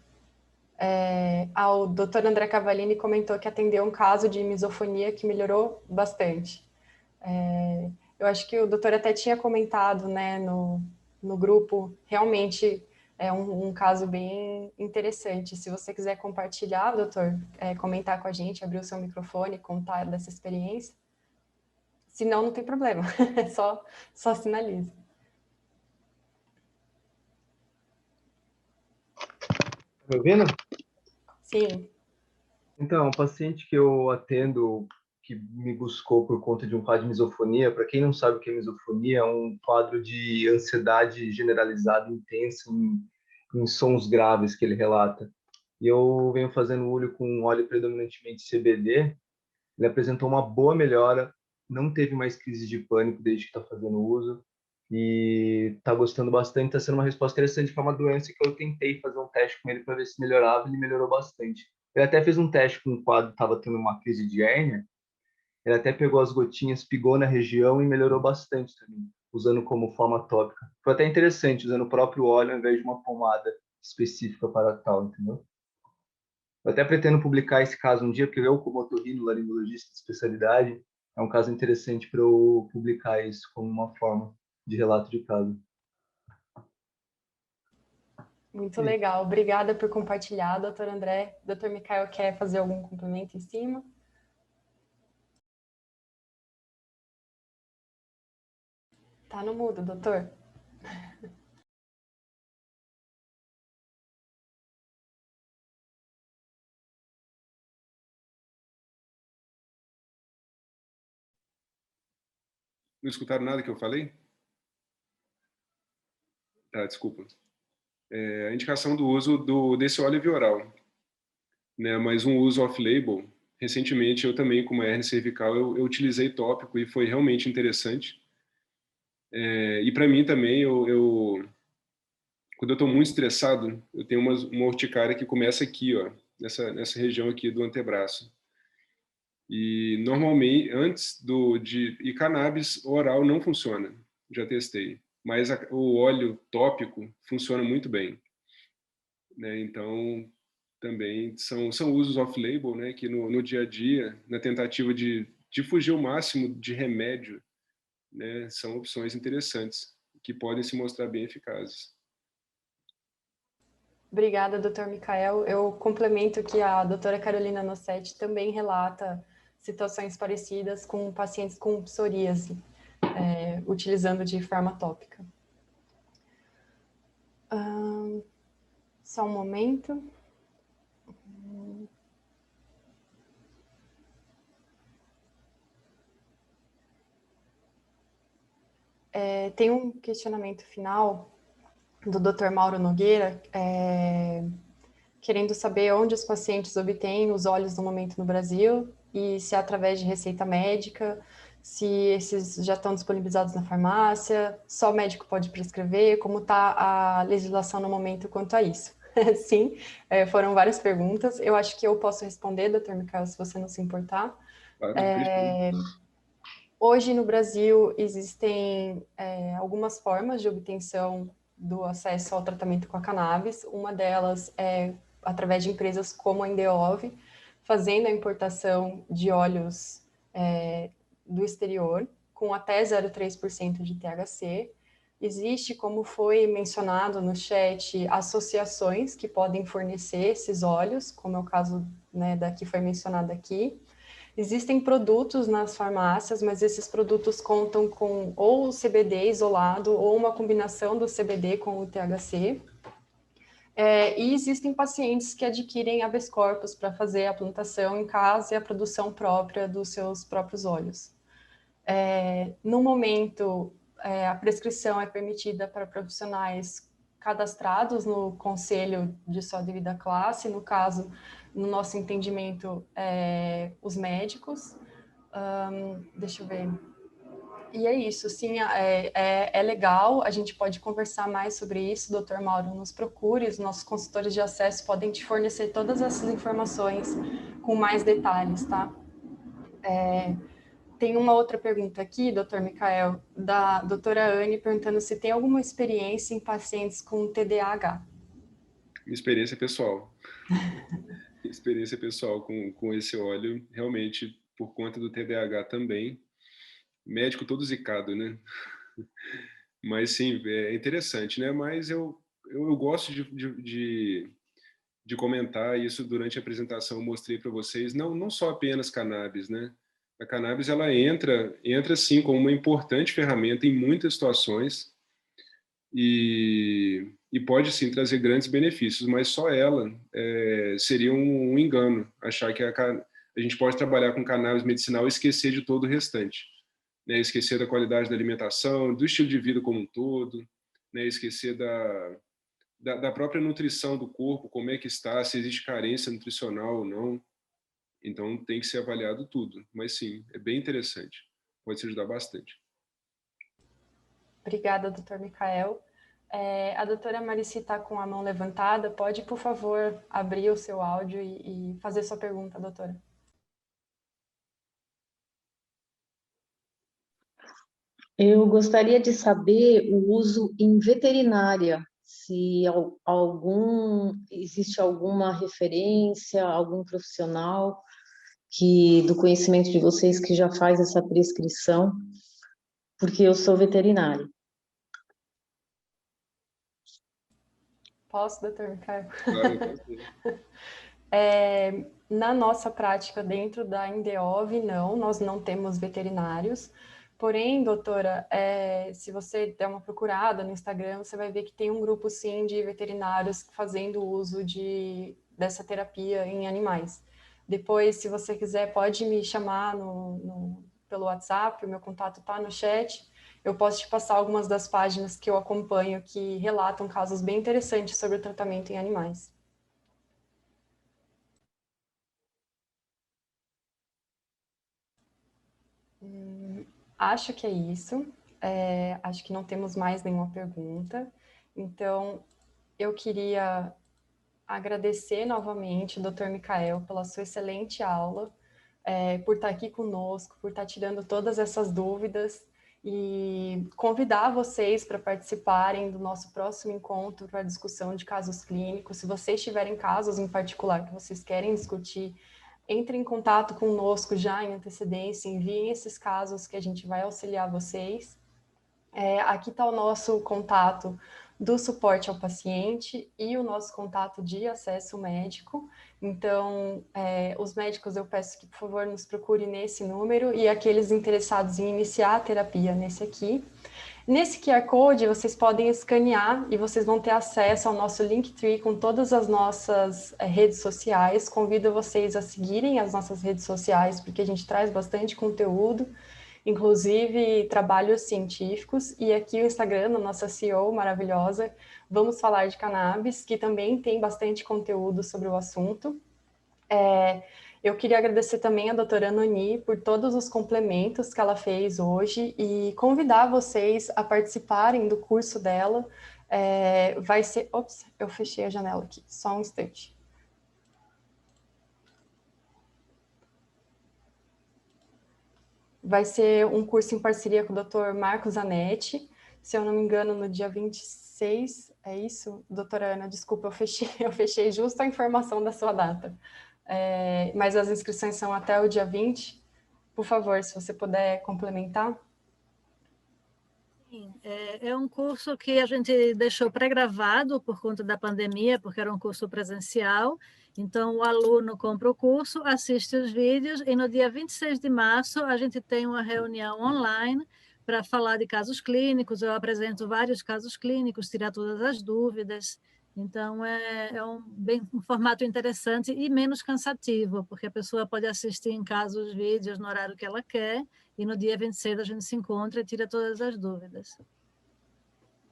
O doutor André Cavallini comentou que atendeu um caso de misofonia que melhorou bastante. Eu acho que o doutor até tinha comentado, né, no grupo, realmente é um caso bem interessante. Se você quiser compartilhar, doutor, comentar com a gente, abrir o seu microfone, contar dessa experiência. Se não, não tem problema, só sinalize. Tá me ouvindo? Sim. Então, um paciente que eu atendo que me buscou por conta de um quadro de misofonia. Para quem não sabe o que é misofonia, é um quadro de ansiedade generalizada intensa em sons graves que ele relata. E eu venho fazendo óleo com óleo predominantemente CBD. Ele apresentou uma boa melhora, não teve mais crise de pânico desde que está fazendo uso e está gostando bastante. Está sendo uma resposta interessante para uma doença que eu tentei fazer um teste com ele para ver se melhorava, e ele melhorou bastante. Ele até fez um teste com um quadro que estava tendo uma crise de hérnia. Ele até pegou as gotinhas, pigou na região e melhorou bastante também, usando como forma tópica. Foi até interessante, usando o próprio óleo ao invés de uma pomada específica para tal, entendeu? Eu até pretendo publicar esse caso um dia, porque eu, como otorrinolaringologista de especialidade, é um caso interessante para eu publicar isso como uma forma de relato de caso. Muito legal. Obrigada por compartilhar, doutor André. Doutor Micael, quer fazer algum complemento em cima? Tá no mudo, doutor. Não escutaram nada que eu falei? Tá, desculpa. A indicação do uso desse óleo via oral, né? Mas um uso off-label. Recentemente, eu também, com uma hérnia cervical, eu utilizei tópico e foi realmente interessante. E para mim também, quando eu estou muito estressado, eu tenho uma urticária que começa aqui, ó, nessa região aqui do antebraço. E normalmente, e cannabis oral não funciona, já testei. Mas o óleo tópico funciona muito bem, né? Então, também são usos off-label, né? Que no dia a dia, na tentativa de fugir o máximo de remédio, né, são opções interessantes que podem se mostrar bem eficazes. Obrigada, doutor Micael. Eu complemento que a doutora Carolina Nossetti também relata situações parecidas com pacientes com psoríase, utilizando de forma tópica. Só um momento. Tem um questionamento final do Dr. Mauro Nogueira, querendo saber onde os pacientes obtêm os óleos no momento no Brasil e se é através de receita médica, se esses já estão disponibilizados na farmácia, só o médico pode prescrever, como está a legislação no momento quanto a isso. Sim, foram várias perguntas. Eu acho que eu posso responder, doutor Micael, se você não se importar. Claro, hoje no Brasil existem algumas formas de obtenção do acesso ao tratamento com a cannabis. Uma delas é através de empresas como a Indeov, fazendo a importação de óleos do exterior, com até 0,3% de THC. Existe, como foi mencionado no chat, associações que podem fornecer esses óleos, como é o caso, né, da que foi mencionado aqui. Existem produtos nas farmácias, mas esses produtos contam com ou o CBD isolado ou uma combinação do CBD com o THC. E existem pacientes que adquirem habeas corpus para fazer a plantação em casa e a produção própria dos seus próprios óleos. No momento, a prescrição é permitida para profissionais cadastrados no conselho de sua devida classe, no caso, no nosso entendimento, os médicos. Deixa eu ver. E é isso, sim, é legal, a gente pode conversar mais sobre isso, doutor Mauro, nos procure, os nossos consultores de acesso podem te fornecer todas essas informações com mais detalhes, tá? Tem uma outra pergunta aqui, doutor Micael, da doutora Anne, perguntando se tem alguma experiência em pacientes com TDAH. Experiência pessoal. Experiência pessoal com esse óleo, realmente, por conta do TDAH também. Médico todo zicado, né? Mas sim, é interessante, né? Mas eu gosto de comentar isso durante a apresentação, eu mostrei para vocês, não só apenas cannabis, né? A cannabis, ela entra sim como uma importante ferramenta em muitas situações e pode sim trazer grandes benefícios, mas só ela seria um engano achar que a gente pode trabalhar com cannabis medicinal e esquecer de todo o restante, né? Esquecer da qualidade da alimentação, do estilo de vida como um todo, né? Esquecer da própria nutrição do corpo, como é que está, se existe carência nutricional ou não. Então, tem que ser avaliado tudo. Mas, sim, é bem interessante. Pode se ajudar bastante. Obrigada, doutor Micael. A doutora Marici está com a mão levantada. Pode, por favor, abrir o seu áudio e fazer sua pergunta, doutora. Eu gostaria de saber o uso em veterinária, se existe alguma referência, algum profissional do conhecimento de vocês que já faz essa prescrição, porque eu sou veterinária. Posso, doutor Micael? Claro, pode. Na nossa prática dentro da Indeov, não, nós não temos veterinários. Porém, doutora, se você der uma procurada no Instagram, você vai ver que tem um grupo, sim, de veterinários fazendo uso dessa terapia em animais. Depois, se você quiser, pode me chamar pelo WhatsApp, o meu contato está no chat. Eu posso te passar algumas das páginas que eu acompanho que relatam casos bem interessantes sobre o tratamento em animais. Acho que é isso. Acho que não temos mais nenhuma pergunta. Então, eu queria agradecer novamente, doutor Micael, pela sua excelente aula, por estar aqui conosco, por estar tirando todas essas dúvidas e convidar vocês para participarem do nosso próximo encontro para discussão de casos clínicos. Se vocês tiverem casos em particular que vocês querem discutir Entrem em contato conosco já em antecedência, enviem esses casos que a gente vai auxiliar vocês. Aqui está o nosso contato do suporte ao paciente e o nosso contato de acesso médico. Então, os médicos eu peço que, por favor, nos procurem nesse número e aqueles interessados em iniciar a terapia nesse aqui. Nesse QR Code, vocês podem escanear e vocês vão ter acesso ao nosso Linktree com todas as nossas redes sociais. Convido vocês a seguirem as nossas redes sociais, porque a gente traz bastante conteúdo, inclusive trabalhos científicos, e aqui o Instagram, da nossa CEO maravilhosa, Vamos Falar de Cannabis, que também tem bastante conteúdo sobre o assunto. Eu queria agradecer também a doutora Anoni por todos os complementos que ela fez hoje e convidar vocês a participarem do curso dela. Vai ser... Ops, eu fechei a janela aqui, só um instante. Vai ser um curso em parceria com o Dr. Marcos Zanetti, se eu não me engano, no dia 26, é isso? Doutora Ana, desculpa, eu fechei justo a informação da sua data. Mas as inscrições são até o dia 20. Por favor, se você puder complementar. Sim, é um curso que a gente deixou pré-gravado por conta da pandemia, porque era um curso presencial. Então, o aluno compra o curso, assiste os vídeos, e no dia 26 de março a gente tem uma reunião online para falar de casos clínicos. Eu apresento vários casos clínicos, tirar todas as dúvidas. Então, um formato interessante e menos cansativo, porque a pessoa pode assistir em casa os vídeos no horário que ela quer, e no dia 26 a gente se encontra e tira todas as dúvidas.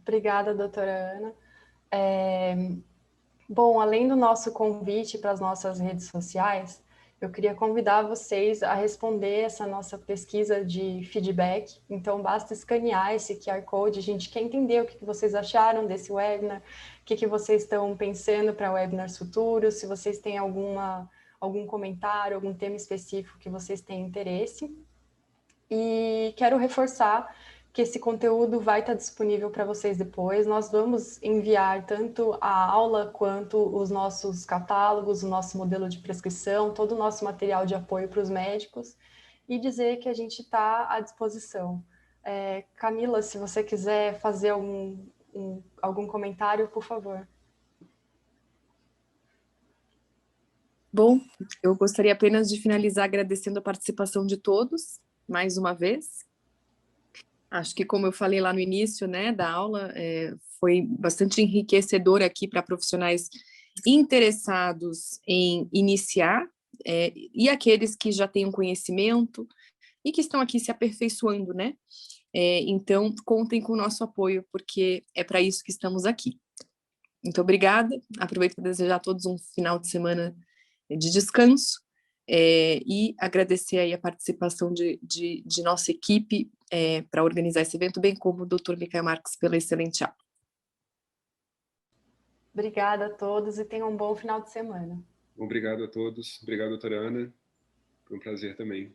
Obrigada, doutora Ana. Bom, além do nosso convite para as nossas redes sociais, eu queria convidar vocês a responder essa nossa pesquisa de feedback. Então, basta escanear esse QR Code. A gente quer entender o que vocês acharam desse webinar, o que vocês estão pensando para webinars futuros, se vocês têm algum comentário, algum tema específico que vocês têm interesse. E quero reforçar que esse conteúdo vai estar disponível para vocês depois. Nós vamos enviar tanto a aula quanto os nossos catálogos, o nosso modelo de prescrição, todo o nosso material de apoio para os médicos, e dizer que a gente está à disposição. Camila, se você quiser fazer algum comentário, por favor. Bom, eu gostaria apenas de finalizar agradecendo a participação de todos, mais uma vez. Acho que, como eu falei lá no início, né, da aula, foi bastante enriquecedor aqui para profissionais interessados em iniciar, e aqueles que já têm um conhecimento e que estão aqui se aperfeiçoando, né? Então, contem com o nosso apoio, porque é para isso que estamos aqui. Muito obrigada. Aproveito para desejar a todos um final de semana de descanso, e agradecer aí a participação de nossa equipe para organizar esse evento, bem como o Dr. Micael Marques pela excelente aula. Obrigada a todos e tenham um bom final de semana. Obrigado a todos. Obrigado, doutora Ana. Foi um prazer também.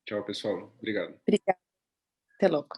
Tchau, pessoal. Obrigado. Obrigada. Até logo.